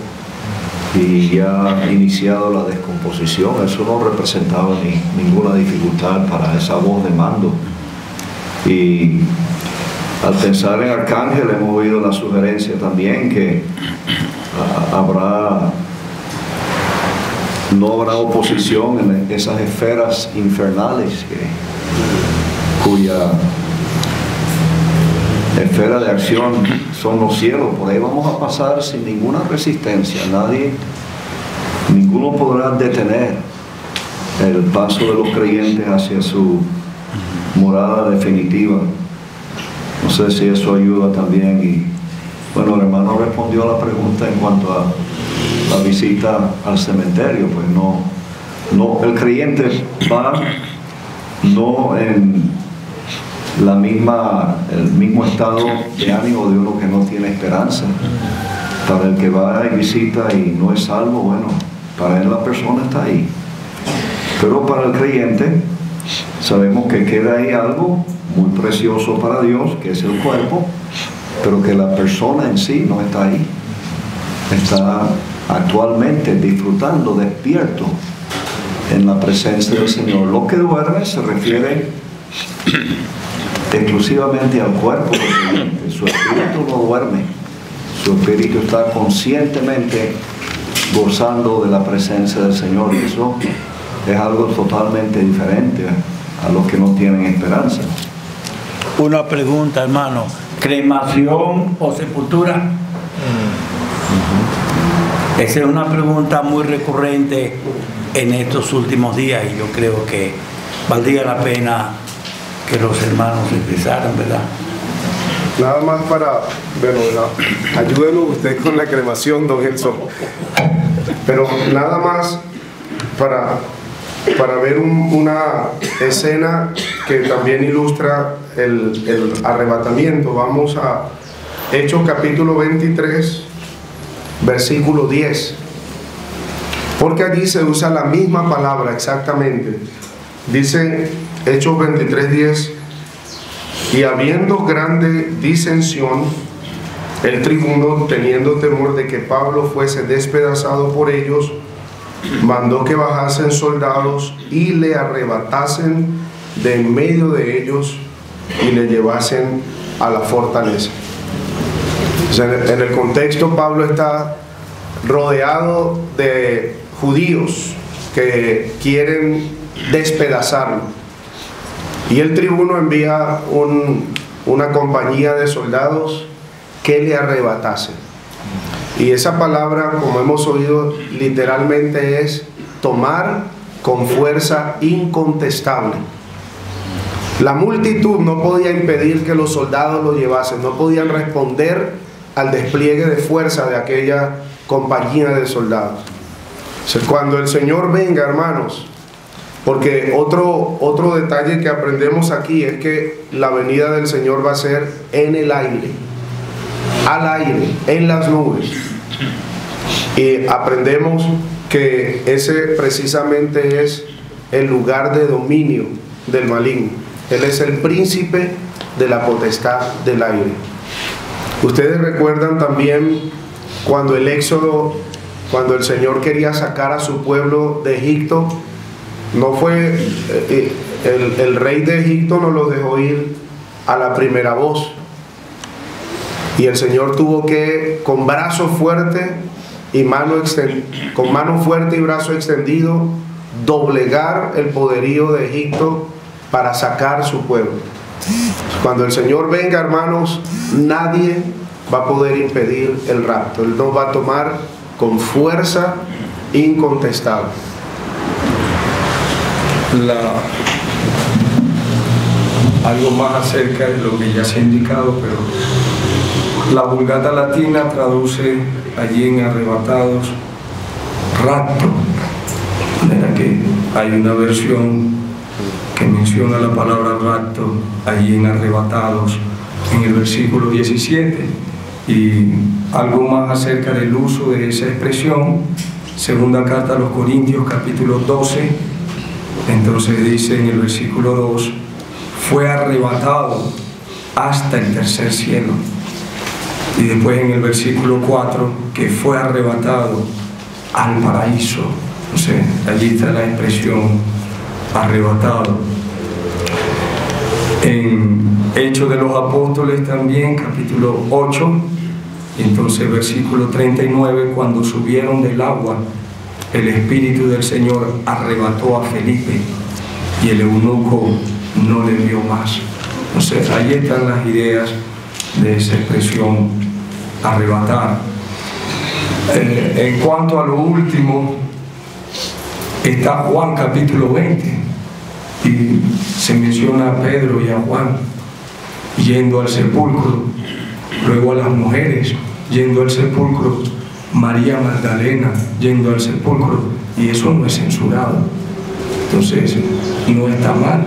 y ya iniciado la descomposición, eso no representaba ninguna dificultad para esa voz de mando. Y al pensar en Arcángel hemos oído la sugerencia también que no habrá oposición en esas esferas infernales cuya esfera de acción son los cielos. Por ahí vamos a pasar sin ninguna resistencia. Ninguno podrá detener el paso de los creyentes hacia su morada definitiva. No sé si eso ayuda también. Y bueno, el hermano respondió a la pregunta en cuanto a la visita al cementerio. Pues no, el creyente va no en el mismo estado de ánimo de uno que no tiene esperanza. Para el que va y visita y no es salvo, bueno, para él la persona está ahí. Pero para el creyente sabemos que queda ahí algo muy precioso para Dios, que es el cuerpo, pero que la persona en sí no está ahí. Está actualmente disfrutando, despierto en la presencia del Señor. Lo que duerme se refiere exclusivamente al cuerpo del creyente. Su espíritu no duerme. Su espíritu está conscientemente gozando de la presencia del Señor, y eso es algo totalmente diferente a los que no tienen esperanza. Una pregunta, hermano: ¿cremación o sepultura? Esa es una pregunta muy recurrente en estos últimos días, y yo creo que valdría la pena que los hermanos expresaran, ¿verdad? Nada más para, ayúdenos usted con la cremación, don Gelson. Pero nada más para ver una escena que también ilustra el arrebatamiento. Vamos a Hechos capítulo 23, versículo 10. Porque allí se usa la misma palabra exactamente. Dice Hechos 23, 10. Y habiendo grande disensión, el tribuno, teniendo temor de que Pablo fuese despedazado por ellos, mandó que bajasen soldados y le arrebatasen de en medio de ellos y le llevasen a la fortaleza. O sea, en el contexto, Pablo está rodeado de judíos que quieren despedazarlo, y el tribuno envía una compañía de soldados que le arrebatase. Y esa palabra, como hemos oído, literalmente es tomar con fuerza incontestable. La multitud no podía impedir que los soldados lo llevasen, no podían responder al despliegue de fuerza de aquella compañía de soldados. O sea, cuando el Señor venga, hermanos, porque otro detalle que aprendemos aquí es que la venida del Señor va a ser en el aire, al aire, en las nubes. Y aprendemos que ese precisamente es el lugar de dominio del maligno. Él es el príncipe de la potestad del aire. Ustedes recuerdan también cuando el Éxodo, cuando el Señor quería sacar a su pueblo de Egipto, no fue el rey de Egipto, no los dejó ir a la primera voz, y el Señor tuvo que, con brazo fuerte y con mano fuerte y brazo extendido, doblegar el poderío de Egipto para sacar su pueblo. Cuando el Señor venga, hermanos, nadie va a poder impedir el rapto. Él nos va a tomar con fuerza incontestable. Algo más acerca de lo que ya se ha indicado, pero la Vulgata Latina traduce allí en arrebatados rapto, de manera que hay una versión que menciona la palabra rapto allí en arrebatados en el versículo 17, y algo más acerca del uso de esa expresión, segunda carta a los Corintios capítulo 12. Entonces dice en el versículo 2, fue arrebatado hasta el tercer cielo. Y después en el versículo 4, que fue arrebatado al paraíso. O sea, allí está la expresión arrebatado. En Hechos de los Apóstoles también, capítulo 8, entonces versículo 39, cuando subieron del agua, el Espíritu del Señor arrebató a Felipe y el eunuco no le vio más. Entonces, ahí están las ideas de esa expresión arrebatar. En cuanto a lo último, está Juan capítulo 20, y se menciona a Pedro y a Juan yendo al sepulcro, luego a las mujeres yendo al sepulcro, María Magdalena yendo al sepulcro, y eso no es censurado. Entonces, no está mal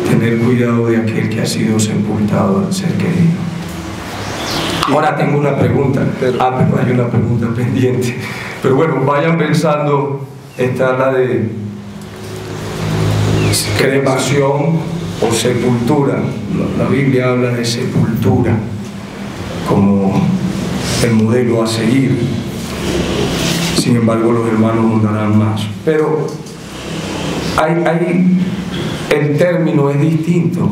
tener cuidado de aquel que ha sido sepultado al ser querido. Ahora tengo una pregunta, pero hay una pregunta pendiente. Pero bueno, vayan pensando, está la de cremación o sepultura. La Biblia habla de sepultura como el modelo a seguir. Sin embargo, los hermanos nos darán más. Pero el término es distinto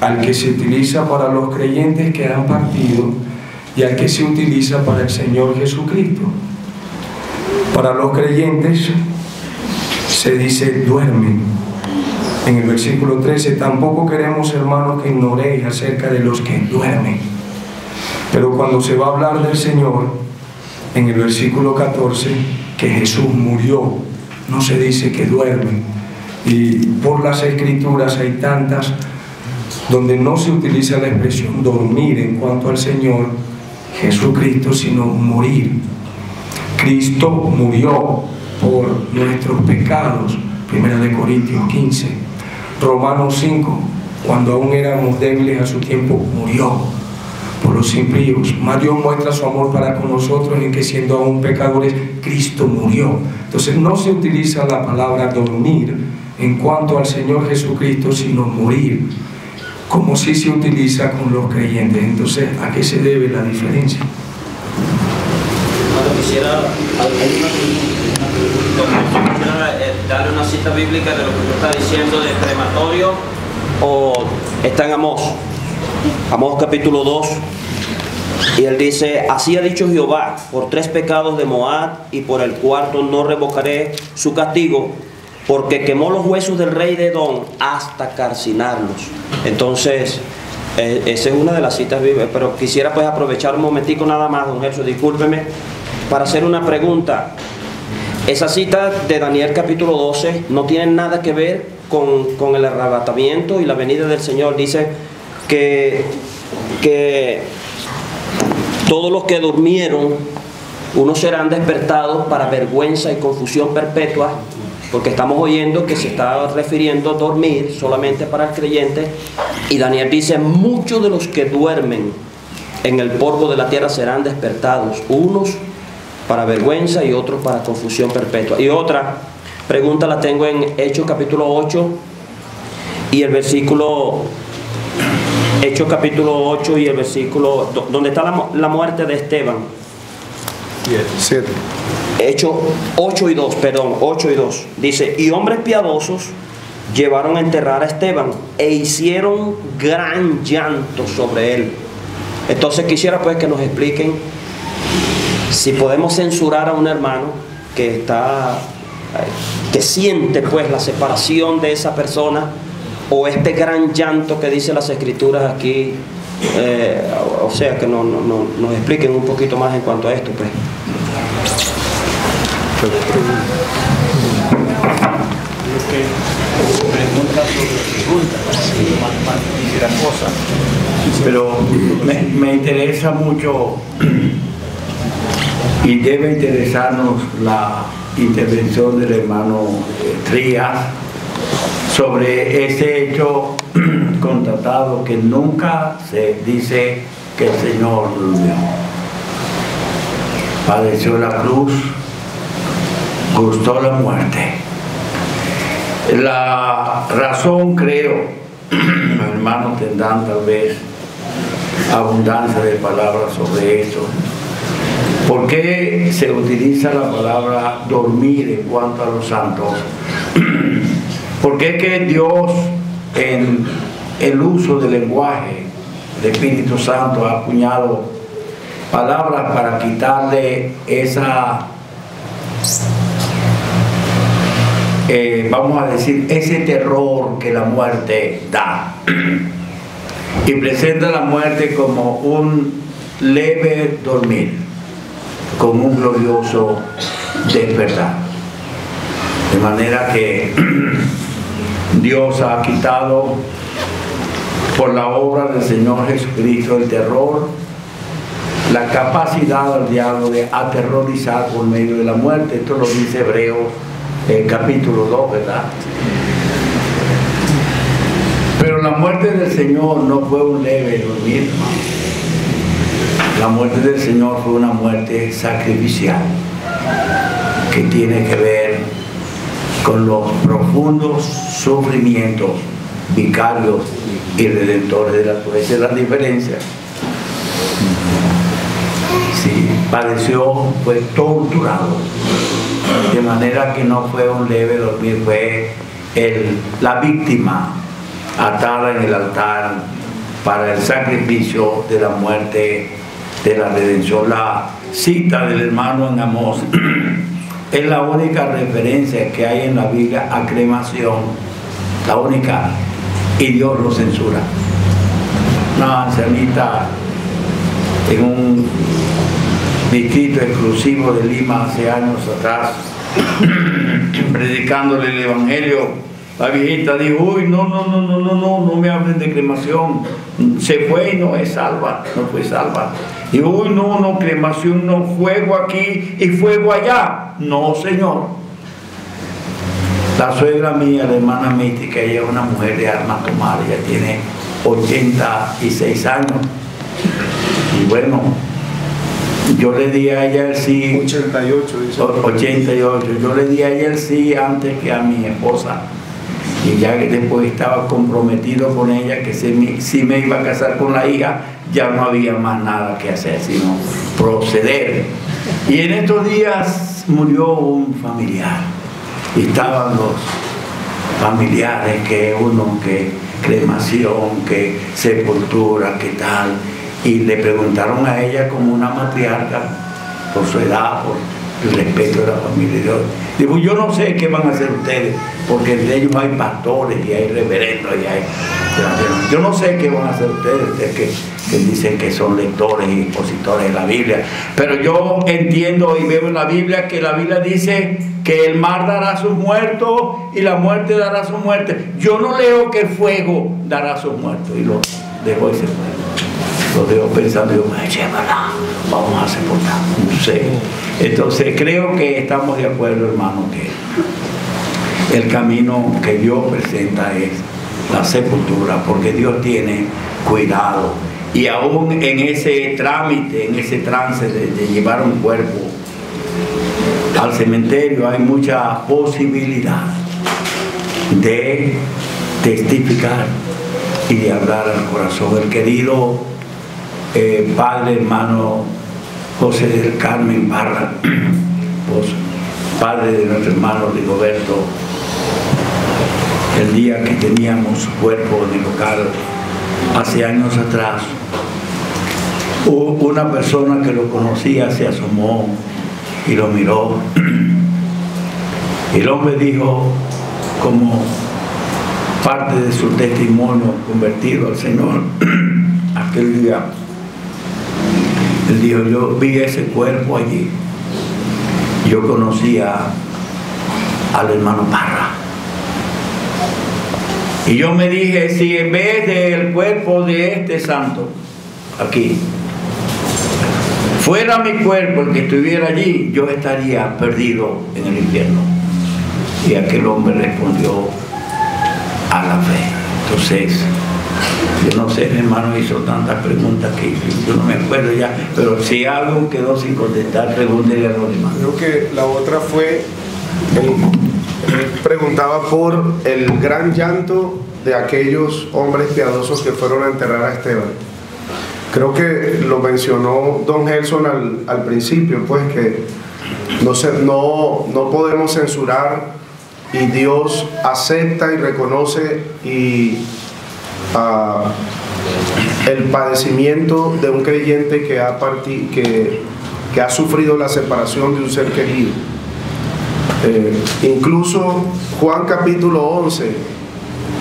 al que se utiliza para los creyentes que han partido y al que se utiliza para el Señor Jesucristo. Para los creyentes se dice duermen. En el versículo 13, tampoco queremos, hermanos, que ignoréis acerca de los que duermen. Pero cuando se va a hablar del Señor, en el versículo 14, que Jesús murió, no se dice que duermen. Y por las Escrituras hay tantas donde no se utiliza la expresión dormir en cuanto al Señor Jesucristo, sino morir. Cristo murió por nuestros pecados, 1 Corintios 15. Romanos 5, cuando aún éramos débiles a su tiempo, murió por los impíos. Mas Dios muestra su amor para con nosotros en que, siendo aún pecadores, Cristo murió. Entonces no se utiliza la palabra dormir en cuanto al Señor Jesucristo, sino morir, como si se utiliza con los creyentes. Entonces, ¿a qué se debe la diferencia? Quisiera darle una cita bíblica de lo que usted está diciendo de crematorio está en Amós capítulo 2, y él dice: así ha dicho Jehová, por 3 pecados de Moab y por el cuarto no revocaré su castigo, porque quemó los huesos del rey de Edom hasta calcinarlos. Entonces, esa es una de las citas bíblicas, pero quisiera pues aprovechar un momentico nada más, don Gerson, discúlpeme, para hacer una pregunta. Esa cita de Daniel capítulo 12 no tiene nada que ver con el arrebatamiento y la venida del Señor. Dice que todos los que durmieron, unos serán despertados para vergüenza y confusión perpetua, porque estamos oyendo que se está refiriendo a dormir solamente para el creyente, y Daniel dice: muchos de los que duermen en el polvo de la tierra serán despertados, unos para vergüenza y otros para confusión perpetua. Y otra pregunta la tengo en Hechos capítulo 8 y el versículo, Hechos capítulo 8 y el versículo, donde está la muerte de Esteban. 7. Hechos 8 y 2, perdón, 8 y 2. Dice: y hombres piadosos llevaron a enterrar a Esteban e hicieron gran llanto sobre él. Entonces quisiera pues que nos expliquen si podemos censurar a un hermano que siente pues la separación de esa persona, o este gran llanto que dice las escrituras aquí, o sea, que nos expliquen un poquito más en cuanto a esto pues. Pero me interesa mucho y debe interesarnos la intervención del hermano Trías sobre ese hecho constatado, que nunca se dice que el Señor durmió. Padeció la cruz, gustó la muerte. La razón, creo, los hermanos tendrán tal vez abundancia de palabras sobre esto. ¿Por qué se utiliza la palabra dormir en cuanto a los santos? Porque es que Dios, en el uso del lenguaje, el Espíritu Santo ha acuñado palabras para quitarle esa, vamos a decir, ese terror que la muerte da. Y presenta la muerte como un leve dormir, como un glorioso despertar. De manera que Dios ha quitado por la obra del Señor Jesucristo el terror, la capacidad al diablo de aterrorizar por medio de la muerte. Esto lo dice Hebreos capítulo 2, ¿verdad? Pero la muerte del Señor no fue un leve dormir, hermano. La muerte del Señor fue una muerte sacrificial, que tiene que ver con los profundos sufrimientos vicarios y redentores de la cruz. Esa es la diferencia. Sí, padeció, fue torturado, de manera que no fue un leve dormir, fue la víctima atada en el altar para el sacrificio de la muerte, de la redención. La cita del hermano en Amós es la única referencia que hay en la Biblia a cremación, la única, y Dios lo censura. Una ancianita en un distrito exclusivo de Lima hace años atrás, predicándole el evangelio, la viejita dijo: uy, no me hablen de cremación, se fue y no es salva, no fue salva. Y uy, no, cremación, no, fuego aquí y fuego allá. No, señor. La suegra mía, la hermana mística, ella es una mujer de alma tomar, ella tiene 86 años. Y bueno, yo le di a ella el sí. 88, dice. 88. Yo le di a ella el sí antes que a mi esposa. Y ya que después estaba comprometido con ella, que si me iba a casar con la hija, ya no había más nada que hacer, sino proceder. Y en estos días murió un familiar. Y estaban los familiares, que uno que cremación, que sepultura, qué tal. Y le preguntaron a ella como una matriarca, por su edad, por el respeto de la familia de Dios. Digo, yo no sé qué van a hacer ustedes, porque de ellos hay pastores y hay reverendos y hay... Yo no sé qué van a hacer ustedes que dicen que son lectores y expositores de la Biblia, pero yo entiendo y veo en la Biblia que la Biblia dice que el mar dará sus muertos y la muerte dará su muerte. Yo no leo que el fuego dará sus muertos y lo dejo ese fuego. Lo dejo pensando, yo, vamos a sepultar, no sé. Entonces creo que estamos de acuerdo, hermano, que el camino que Dios presenta es la sepultura, porque Dios tiene cuidado. Y aún en ese trámite, en ese trance de llevar un cuerpo al cementerio, hay mucha posibilidad de testificar y de hablar al corazón. El querido padre, hermano José del Carmen Barra, padre de nuestro hermano Rigoberto, el día que teníamos su cuerpo en el local, hace años atrás, una persona que lo conocía se asomó y lo miró. Y el hombre dijo, como parte de su testimonio convertido al Señor, aquel día, él dijo, yo vi ese cuerpo allí, yo conocía al hermano Parra. Y yo me dije, si en vez del cuerpo de este santo, aquí, fuera mi cuerpo el que estuviera allí, yo estaría perdido en el infierno. Y aquel hombre respondió a la fe. Entonces, yo no sé, mi hermano hizo tantas preguntas que yo no me acuerdo ya, pero si algo quedó sin contestar, pregúntele a los demás. Creo que la otra fue, él preguntaba por el gran llanto de aquellos hombres piadosos que fueron a enterrar a Esteban. Creo que lo mencionó don Gelson al principio, pues que no podemos censurar, y Dios acepta y reconoce el padecimiento de un creyente que ha sufrido la separación de un ser querido. Incluso Juan capítulo 11,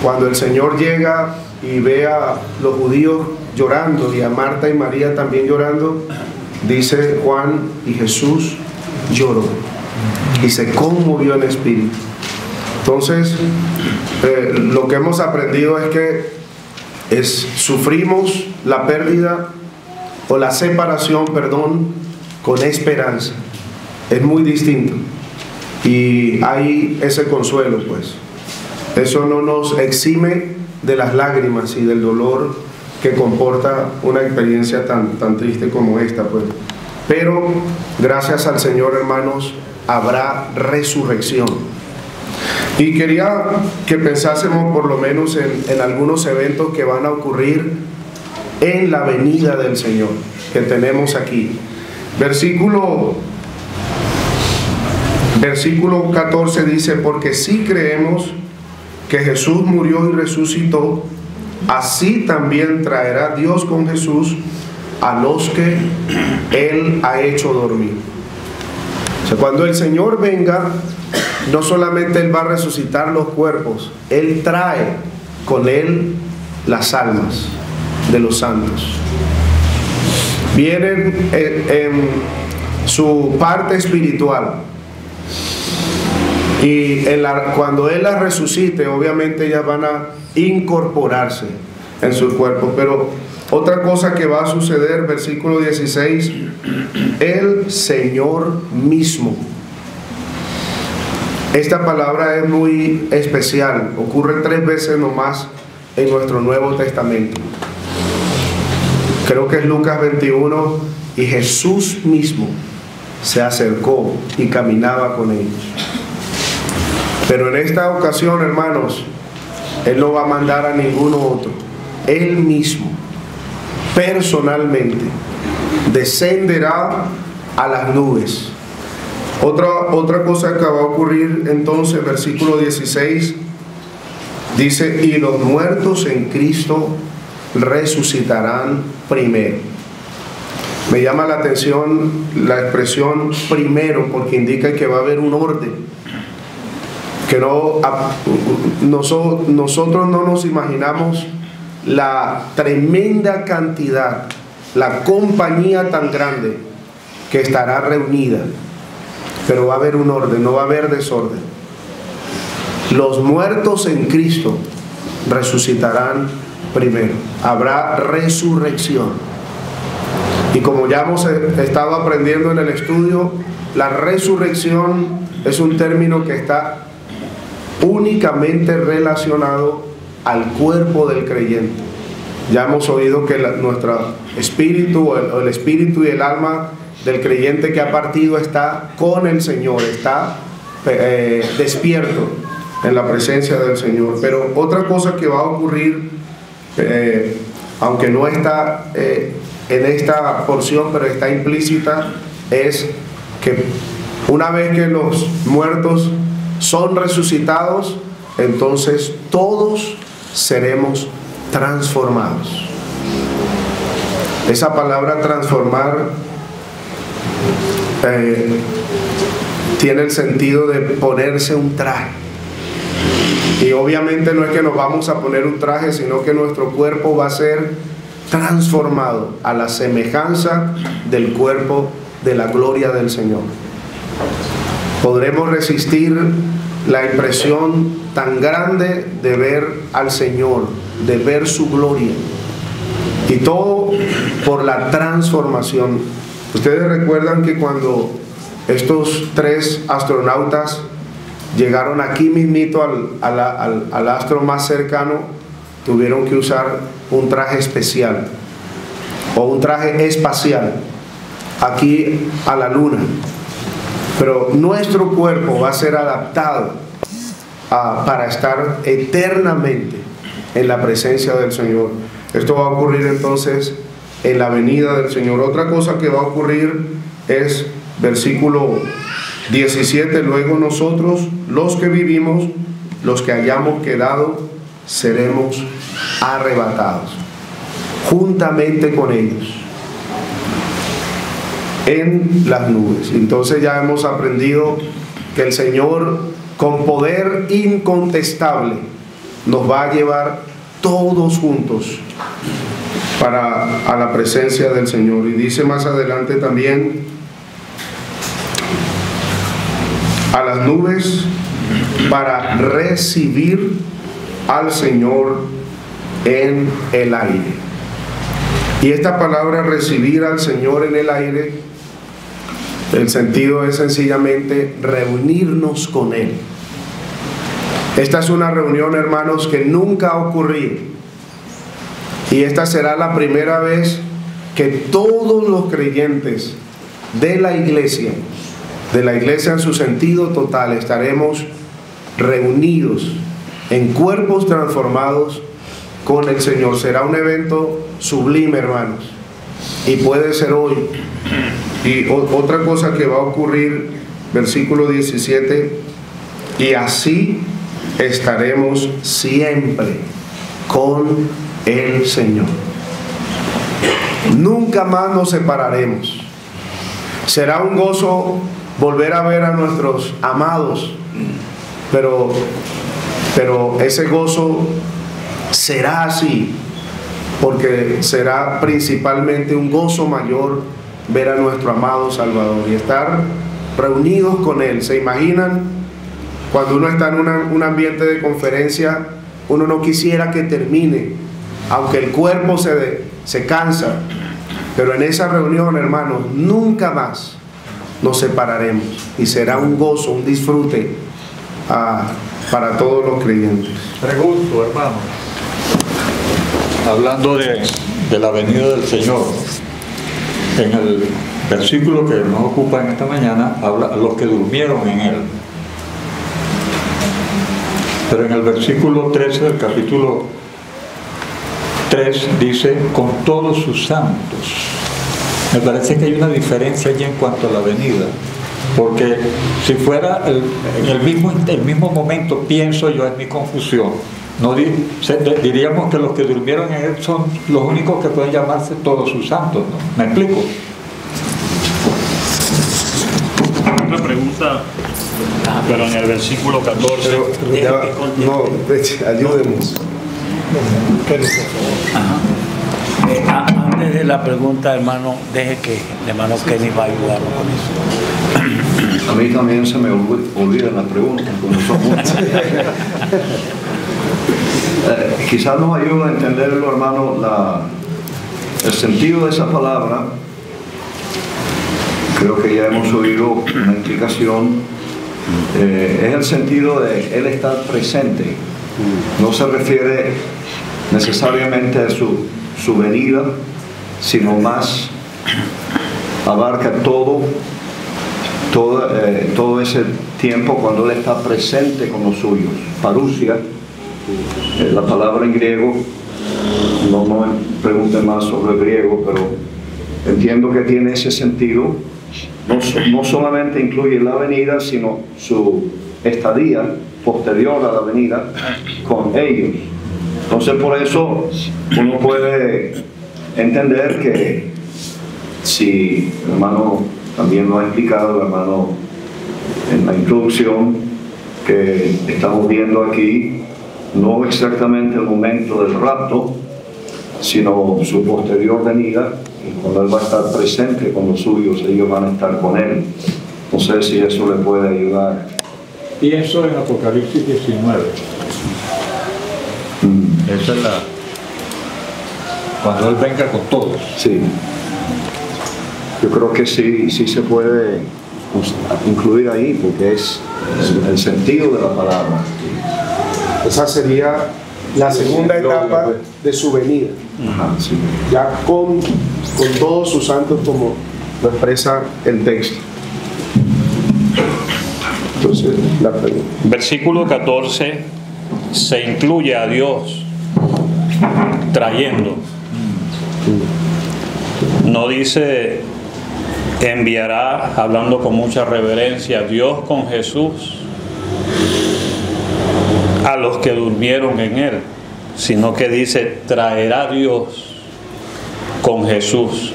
cuando el Señor llega y ve a los judíos llorando y a Marta y María también llorando, dice Juan, y Jesús lloró y se conmovió en espíritu. Entonces, lo que hemos aprendido es que sufrimos la pérdida o la separación, con esperanza. Es muy distinto. Y hay ese consuelo, pues. Eso no nos exime de las lágrimas y del dolor que comporta una experiencia tan triste como esta, pues. Pero gracias al Señor, hermanos, habrá resurrección. Y quería que pensásemos por lo menos en algunos eventos que van a ocurrir en la venida del Señor, que tenemos aquí. Versículo 14 dice, porque si creemos que Jesús murió y resucitó, así también traerá Dios con Jesús a los que Él ha hecho dormir. O sea, cuando el Señor venga, no solamente Él va a resucitar los cuerpos, Él trae con Él las almas de los santos. Vienen en su parte espiritual. Y cuando Él las resucite, obviamente ellas van a incorporarse en su cuerpo. Pero otra cosa que va a suceder, versículo 16, el Señor mismo. Esta palabra es muy especial, ocurre 3 veces nomás en nuestro Nuevo Testamento. Creo que es Lucas 21, y Jesús mismo se acercó y caminaba con ellos. Pero en esta ocasión, hermanos, Él no va a mandar a ninguno otro. Él mismo, personalmente, descenderá a las nubes. Otra cosa que va a ocurrir entonces, versículo 16, Dice, y los muertos en Cristo resucitarán primero. Me llama la atención la expresión primero, porque indica que va a haber un orden. Que nosotros no nos imaginamos la tremenda cantidad, la compañía tan grande que estará reunida, pero va a haber un orden, no va a haber desorden. Los muertos en Cristo resucitarán primero, habrá resurrección. Y como ya hemos estado aprendiendo en el estudio, la resurrección es un término que está únicamente relacionado al cuerpo del creyente. Ya hemos oído que nuestro espíritu, el espíritu y el alma del creyente que ha partido está con el Señor, está despierto en la presencia del Señor. Pero otra cosa que va a ocurrir, aunque no está en esta porción, pero está implícita, es que una vez que los muertos son resucitados, entonces todos seremos transformados. Esa palabra transformar tiene el sentido de ponerse un traje. Y obviamente no es que nos vamos a poner un traje, sino que nuestro cuerpo va a ser transformado a la semejanza del cuerpo de la gloria del Señor. Podremos resistir la impresión tan grande de ver al Señor, de ver su gloria, y todo por la transformación. Ustedes recuerdan que cuando estos 3 astronautas llegaron aquí mismito al astro más cercano, tuvieron que usar un traje especial o un traje espacial aquí a la luna. Pero nuestro cuerpo va a ser adaptado para estar eternamente en la presencia del Señor. Esto va a ocurrir entonces en la venida del Señor. Otra cosa que va a ocurrir es versículo 17: luego nosotros, los que vivimos, los que hayamos quedado, seremos arrebatados juntamente con ellos en las nubes. Entonces ya hemos aprendido que el Señor, con poder incontestable, nos va a llevar todos juntos a la presencia del Señor. Y dice más adelante también: a las nubes, para recibir al Señor en el aire. Y esta palabra recibir al Señor en el aire, el sentido es sencillamente reunirnos con Él. Esta es una reunión, hermanos, que nunca ha ocurrido, y esta será la primera vez que todos los creyentes de la iglesia en su sentido total, estaremos reunidos en cuerpos transformados con el Señor. Será un evento sublime, hermanos, y puede ser hoy. Y otra cosa que va a ocurrir, versículo 17: y así estaremos siempre con el Señor. Nunca más nos separaremos. Será un gozo volver a ver a nuestros amados, pero ese gozo será así, porque será principalmente un gozo mayor ver a nuestro amado Salvador y estar reunidos con Él. ¿Se imaginan? Cuando uno está en un ambiente de conferencia, uno no quisiera que termine, aunque el cuerpo se cansa, pero en esa reunión, hermanos, nunca más nos separaremos, y será un gozo, un disfrute para todos los creyentes. Pregunto, hermano, hablando de la venida del Señor, en el versículo que nos ocupa en esta mañana, habla a los que durmieron en Él. Pero en el versículo 13 del capítulo 3 dice: con todos sus santos. Me parece que hay una diferencia allí en cuanto a la venida, porque si fuera en el mismo momento, pienso yo, en mi confusión, No diríamos que los que durmieron en él son los únicos que pueden llamarse todos sus santos, ¿no? ¿Me explico? Otra pregunta, pero en el versículo 14. Ayúdenos. Antes de la pregunta, hermano, deje que el hermano Kenny va a ayudarnos con eso. A mí también se me olvidan las preguntas, como son muchas. Quizás nos ayuda a entenderlo, hermano, el sentido de esa palabra. Creo que ya hemos oído una explicación. Es el sentido de Él estar presente. No se refiere necesariamente a su venida, sino más abarca todo ese tiempo cuando Él está presente con los suyos. Parousia, la palabra en griego, no me pregunten más sobre el griego, pero entiendo que tiene ese sentido. No solamente incluye la venida, sino su estadía posterior a la venida con ellos. Entonces, por eso uno puede entender que, si el hermano también lo ha explicado, el hermano en la introducción, que estamos viendo aquí, no exactamente el momento del rapto, sino su posterior venida, y cuando Él va a estar presente con los suyos, ellos van a estar con Él. No sé si eso le puede ayudar. Pienso en Apocalipsis 19. Esa es cuando Él venga con todos. Sí. Yo creo que sí se puede incluir ahí, porque es el sentido de la palabra. Esa sería la segunda etapa de su venida. Ajá, sí. Ya con todos sus santos, como lo expresa el texto. Entonces, la pregunta. Versículo 14, se incluye a Dios trayendo. No dice enviará, hablando con mucha reverencia, Dios con Jesús a los que durmieron en Él, sino que dice traerá Dios con Jesús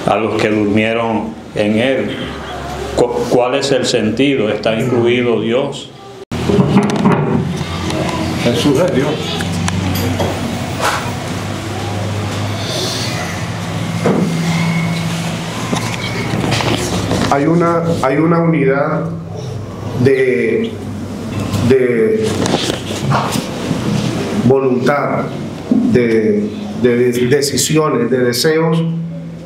a los que durmieron en Él. ¿Cuál es el sentido? ¿Está incluido Dios? Jesús es Dios. Hay una unidad de voluntad, de decisiones, de deseos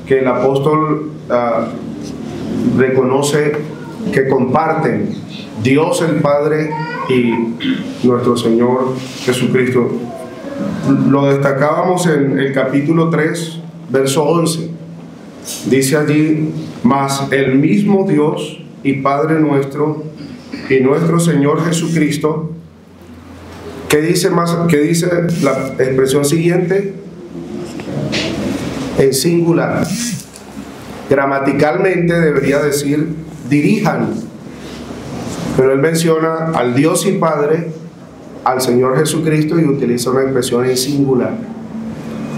que el apóstol reconoce que comparten Dios el Padre y nuestro Señor Jesucristo. Lo destacábamos en el capítulo 3, verso 11. Dice allí: mas el mismo Dios y Padre nuestro y nuestro Señor Jesucristo, ¿qué dice la expresión siguiente? En singular. Gramaticalmente debería decir dirijan, pero él menciona al Dios y Padre, al Señor Jesucristo, y utiliza una expresión en singular,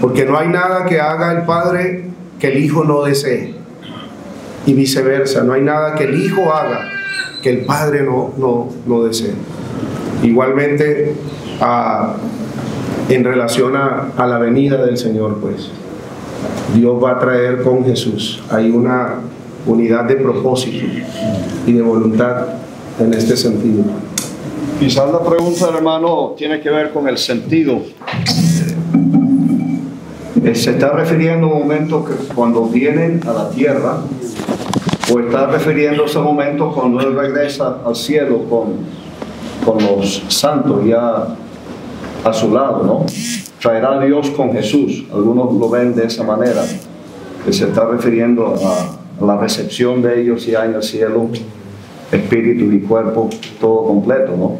porque no hay nada que haga el Padre que el Hijo no desee, y viceversa. No hay nada que el Hijo haga que el Padre no desee. Igualmente, en relación a la venida del Señor, pues Dios va a traer con Jesús. Hay una unidad de propósito y de voluntad en este sentido. Quizás la pregunta del hermano tiene que ver con el sentido. ¿Se está refiriendo a un momento que cuando vienen a la tierra, o está refiriéndose a un momento cuando Él regresa al cielo con los santos ya a su lado, ¿no? Traerá a Dios con Jesús. Algunos lo ven de esa manera, que se está refiriendo a la recepción de ellos ya en el cielo, espíritu y cuerpo, todo completo, ¿no?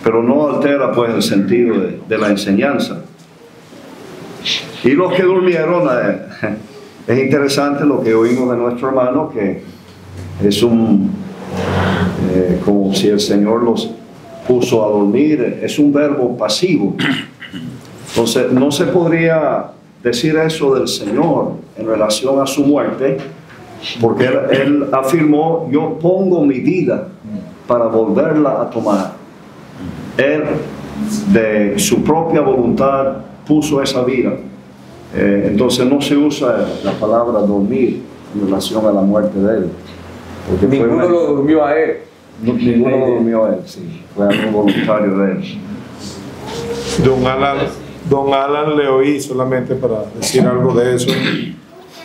Pero no altera pues el sentido de la enseñanza. Y los que durmieron, es interesante lo que oímos de nuestro hermano, que es como si el Señor los puso a dormir, es un verbo pasivo. Entonces, no se podría decir eso del Señor en relación a su muerte, porque él afirmó: yo pongo mi vida para volverla a tomar. Él, de su propia voluntad, puso esa vida. Entonces no se usa la palabra dormir en relación a la muerte de él. Ninguno lo durmió a él. Ninguno lo durmió a él, sí. Fue algo voluntario de él. Don Alan le oí, solamente para decir algo de eso,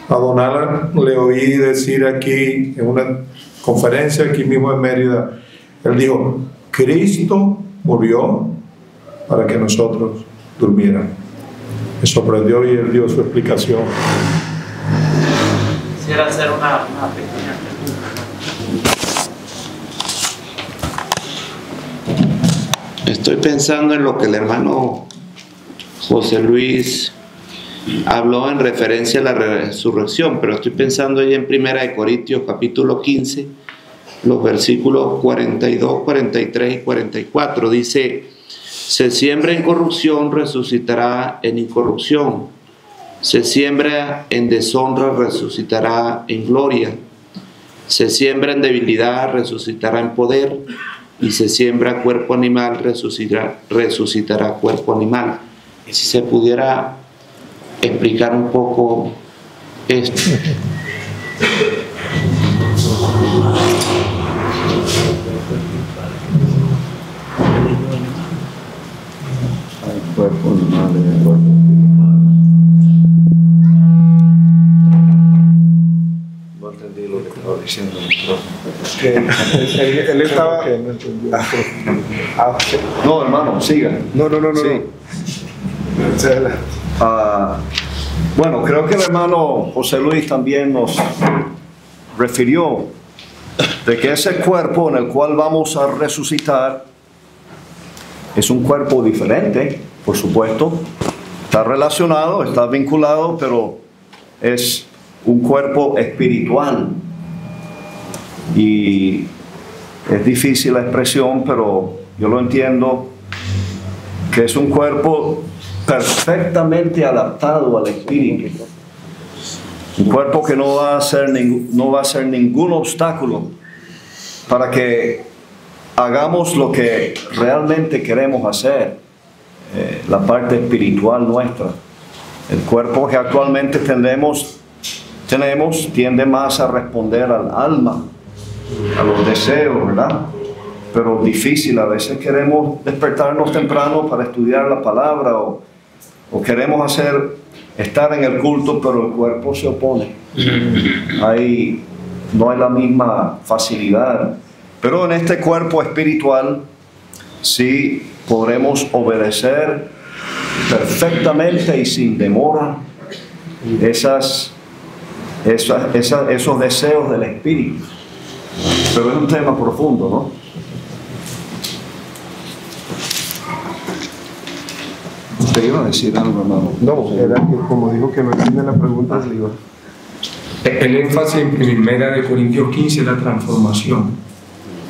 a Don Alan le oí decir aquí en una conferencia aquí mismo en Mérida, él dijo: Cristo murió para que nosotros durmiéramos. Me sorprendió y él dio su explicación. Quisiera hacer una pequeña pregunta. Estoy pensando en lo que el hermano José Luis habló en referencia a la resurrección, pero estoy pensando ahí en 1 Corintios capítulo 15, los versículos 42, 43 y 44. Dice: se siembra en corrupción, resucitará en incorrupción. Se siembra en deshonra, resucitará en gloria. Se siembra en debilidad, resucitará en poder. Y se siembra cuerpo animal, resucitará cuerpo animal. Si se pudiera explicar un poco esto. Cuerpo animal y el cuerpo espiritual. No entendí lo que estaba diciendo. Él estaba... No, hermano, siga. No. Sí. Bueno, creo que el hermano José Luis también nos refirió de que ese cuerpo en el cual vamos a resucitar es un cuerpo diferente, por supuesto. Está relacionado, está vinculado, pero es un cuerpo espiritual. Y es difícil la expresión, pero yo lo entiendo, que es un cuerpo perfectamente adaptado al espíritu. Un cuerpo que no va a ser ningún obstáculo para que hagamos lo que realmente queremos hacer, la parte espiritual nuestra. El cuerpo que actualmente tenemos tiende más a responder al alma, a los deseos, ¿verdad? Pero difícil, a veces queremos despertarnos temprano para estudiar la palabra o queremos estar en el culto, pero el cuerpo se opone. No hay la misma facilidad. Pero en este cuerpo espiritual sí podremos obedecer perfectamente y sin demora esos deseos del espíritu. Pero es un tema profundo, ¿no? ¿Te iba a decir algo, hermano? No, era que como dijo que no entiende la pregunta, le iba. El énfasis en 1 Corintios 15 es la transformación.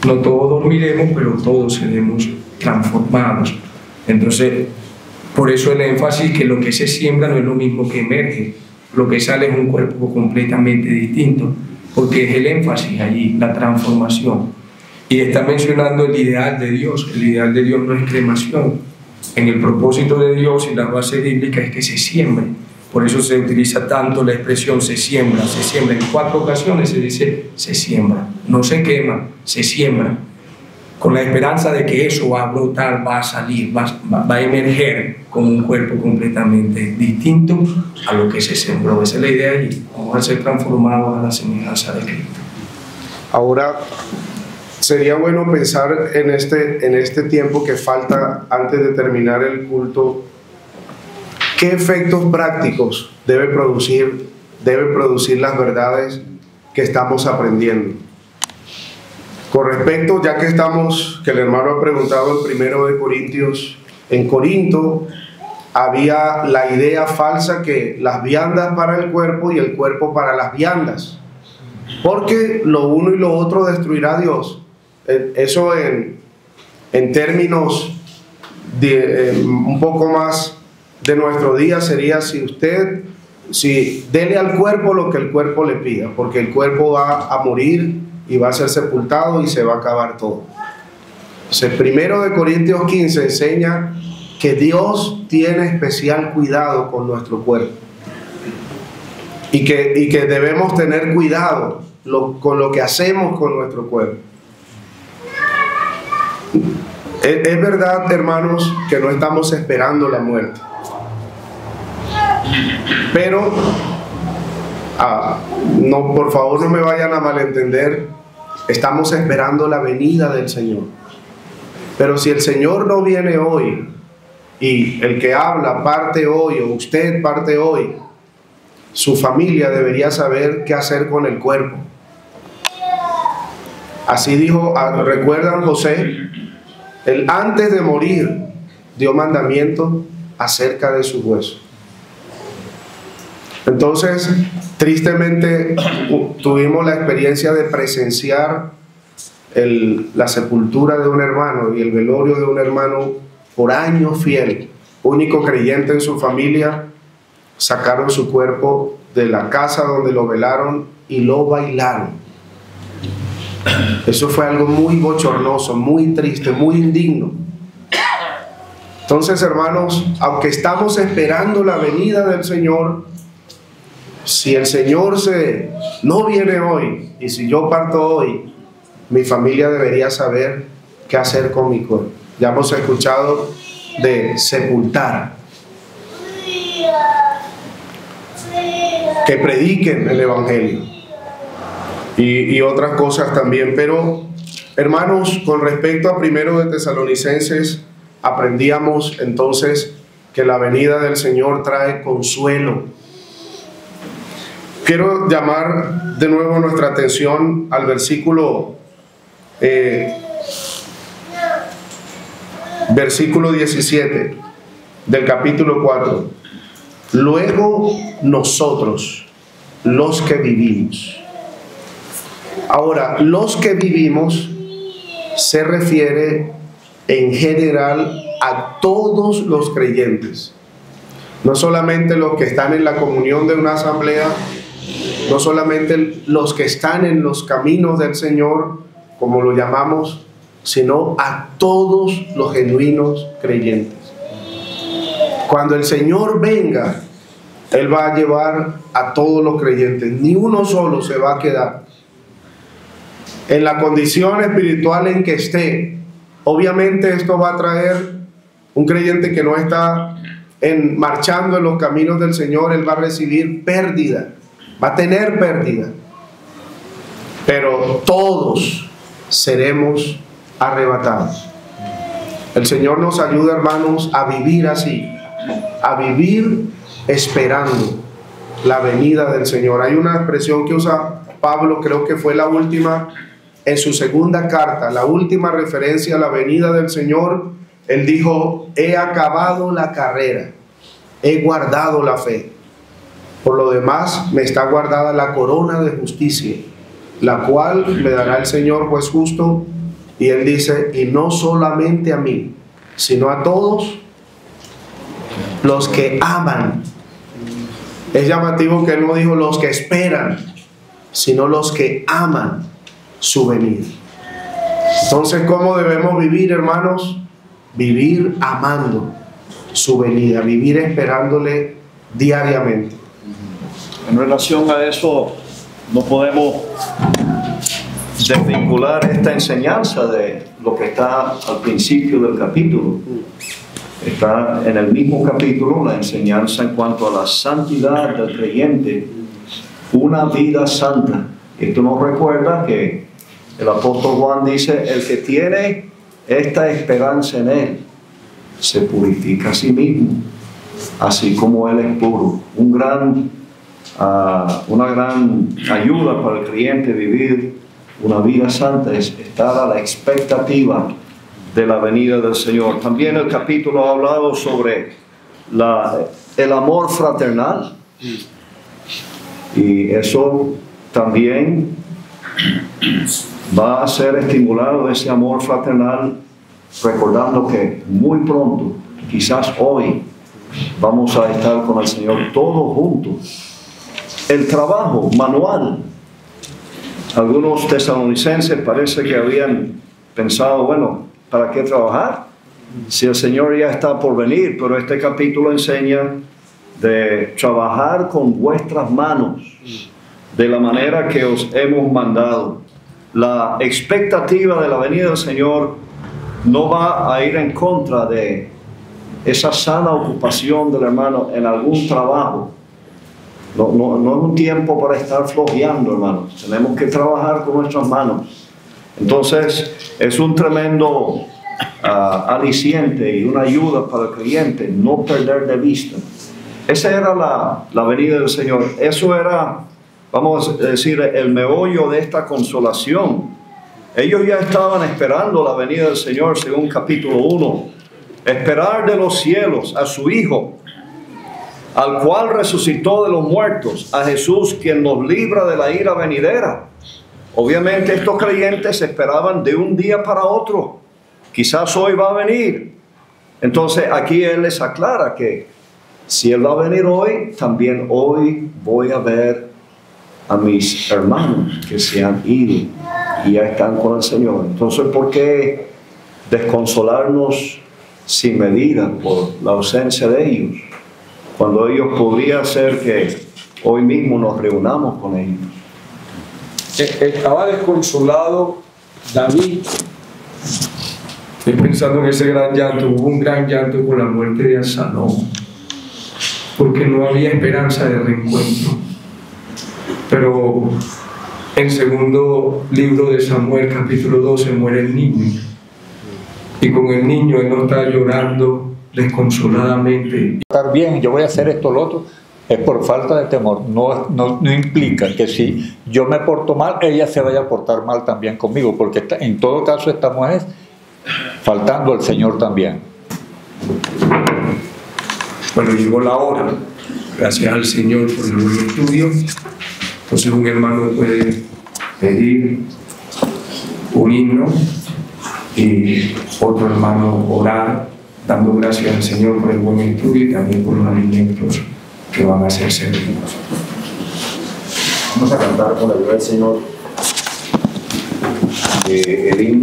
No todos dormiremos, pero todos seremos transformados. Entonces, por eso el énfasis que lo que se siembra no es lo mismo que emerge. Lo que sale es un cuerpo completamente distinto, porque es el énfasis allí, la transformación. Y está mencionando el ideal de Dios. El ideal de Dios no es cremación. En el propósito de Dios y la base bíblica es que se siembre. Por eso se utiliza tanto la expresión se siembra. Se siembra. En 4 ocasiones se dice se siembra. No se quema, se siembra. Con la esperanza de que eso va a brotar, va a salir, va a emerger como un cuerpo completamente distinto a lo que se sembró. Esa es la idea allí. Vamos a ser transformados a la semejanza de Cristo. Ahora, sería bueno pensar en este tiempo que falta antes de terminar el culto. ¿Qué efectos prácticos debe producir las verdades que estamos aprendiendo? Con respecto, ya que el hermano ha preguntado en 1 Corintios, en Corinto había la idea falsa que las viandas para el cuerpo y el cuerpo para las viandas, porque lo uno y lo otro destruirá a Dios. Eso en En términos un poco más de nuestro día sería si dele al cuerpo lo que el cuerpo le pida, porque el cuerpo va a morir y va a ser sepultado y se va a acabar todo. Entonces, 1 Corintios 15 enseña que Dios tiene especial cuidado con nuestro cuerpo y que debemos tener cuidado con lo que hacemos con nuestro cuerpo. Es verdad, hermanos, que no estamos esperando la muerte, pero no, por favor, no me vayan a malentender. Estamos esperando la venida del Señor. Pero si el Señor no viene hoy, y el que habla parte hoy, o usted parte hoy, su familia debería saber qué hacer con el cuerpo. Así dijo, ¿recuerdan José? Él antes de morir dio mandamiento acerca de sus huesos. Entonces, tristemente, tuvimos la experiencia de presenciar la sepultura de un hermano y el velorio de un hermano por años fiel, único creyente en su familia. Sacaron su cuerpo de la casa donde lo velaron y lo bailaron. Eso fue algo muy bochornoso, muy triste, muy indigno. Entonces, hermanos, aunque estamos esperando la venida del Señor, si el Señor no viene hoy, y si yo parto hoy, mi familia debería saber qué hacer con mi cuerpo. Ya hemos escuchado de sepultar, que prediquen el Evangelio y otras cosas también. Pero, hermanos, con respecto a 1 de Tesalonicenses, aprendíamos entonces que la venida del Señor trae consuelo. Quiero llamar de nuevo nuestra atención al versículo 17 del capítulo 4. Luego nosotros, los que vivimos. Ahora, los que vivimos se refiere en general a todos los creyentes, no solamente los que están en la comunión de una asamblea, no solamente los que están en los caminos del Señor, como lo llamamos, sino a todos los genuinos creyentes. Cuando el Señor venga, Él va a llevar a todos los creyentes, ni uno solo se va a quedar. En la condición espiritual en que esté, obviamente esto va a traer un creyente que no está marchando en los caminos del Señor. Él va a recibir pérdida, va a tener pérdida, pero todos seremos arrebatados. El Señor nos ayuda, hermanos, a vivir así, a vivir esperando la venida del Señor. Hay una expresión que usa Pablo, creo que fue la última, en su segunda carta, la última referencia a la venida del Señor. Él dijo: he acabado la carrera, he guardado la fe. Por lo demás, me está guardada la corona de justicia, la cual me dará el Señor juez justo. Y Él dice: y no solamente a mí, sino a todos los que aman. Es llamativo que Él no dijo los que esperan, sino los que aman su venida. Entonces, ¿cómo debemos vivir, hermanos? Vivir amando su venida, vivir esperándole diariamente. En relación a eso, no podemos desvincular esta enseñanza de lo que está al principio del capítulo. Está en el mismo capítulo la enseñanza en cuanto a la santidad del creyente, una vida santa. Esto nos recuerda que el apóstol Juan dice: el que tiene esta esperanza en Él se purifica a sí mismo, así como Él es puro. Una gran ayuda para el creyente vivir una vida santa es estar a la expectativa de la venida del Señor. También el capítulo ha hablado sobre el amor fraternal, y eso también va a ser estimulado, ese amor fraternal, recordando que muy pronto, quizás hoy, vamos a estar con el Señor todos juntos. El trabajo manual. Algunos tesalonicenses parece que habían pensado, bueno, ¿para qué trabajar? Si el Señor ya está por venir, pero este capítulo enseña de trabajar con vuestras manos de la manera que os hemos mandado. La expectativa de la venida del Señor no va a ir en contra de esa sana ocupación del hermano en algún trabajo. No es un tiempo para estar flojeando, hermanos. Tenemos que trabajar con nuestras manos. Entonces, es un tremendo aliciente y una ayuda para el creyente no perder de vista. Esa era la venida del Señor. Eso era, vamos a decir, el meollo de esta consolación. Ellos ya estaban esperando la venida del Señor, según capítulo 1. Esperar de los cielos a su Hijo, al cual resucitó de los muertos, a Jesús, quien nos libra de la ira venidera. Obviamente estos creyentes esperaban de un día para otro. Quizás hoy va a venir. Entonces aquí Él les aclara que si Él va a venir hoy, también hoy voy a ver a mis hermanos que se han ido y ya están con el Señor. Entonces, ¿por qué desconsolarnos sin medida por la ausencia de ellos? Cuando ellos podría ser que hoy mismo nos reunamos con ellos. Estaba desconsolado David. Estoy pensando en ese gran llanto. Hubo un gran llanto con la muerte de Absalón, porque no había esperanza de reencuentro. Pero en segundo libro de Samuel, capítulo 12, muere el niño. Y con el niño él no está llorando desconsoladamente. Estar bien, yo voy a hacer esto, lo otro, es por falta de temor. No implica que si yo me porto mal, ella se vaya a portar mal también conmigo, porque en todo caso estamos faltando al Señor también. Bueno, llegó la hora. Gracias al Señor por el buen estudio. Entonces un hermano puede pedir un himno y otro hermano orar, dando gracias al Señor por el buen estudio y también por los alimentos que van a ser servidos. Vamos a cantar con la ayuda del Señor el himno.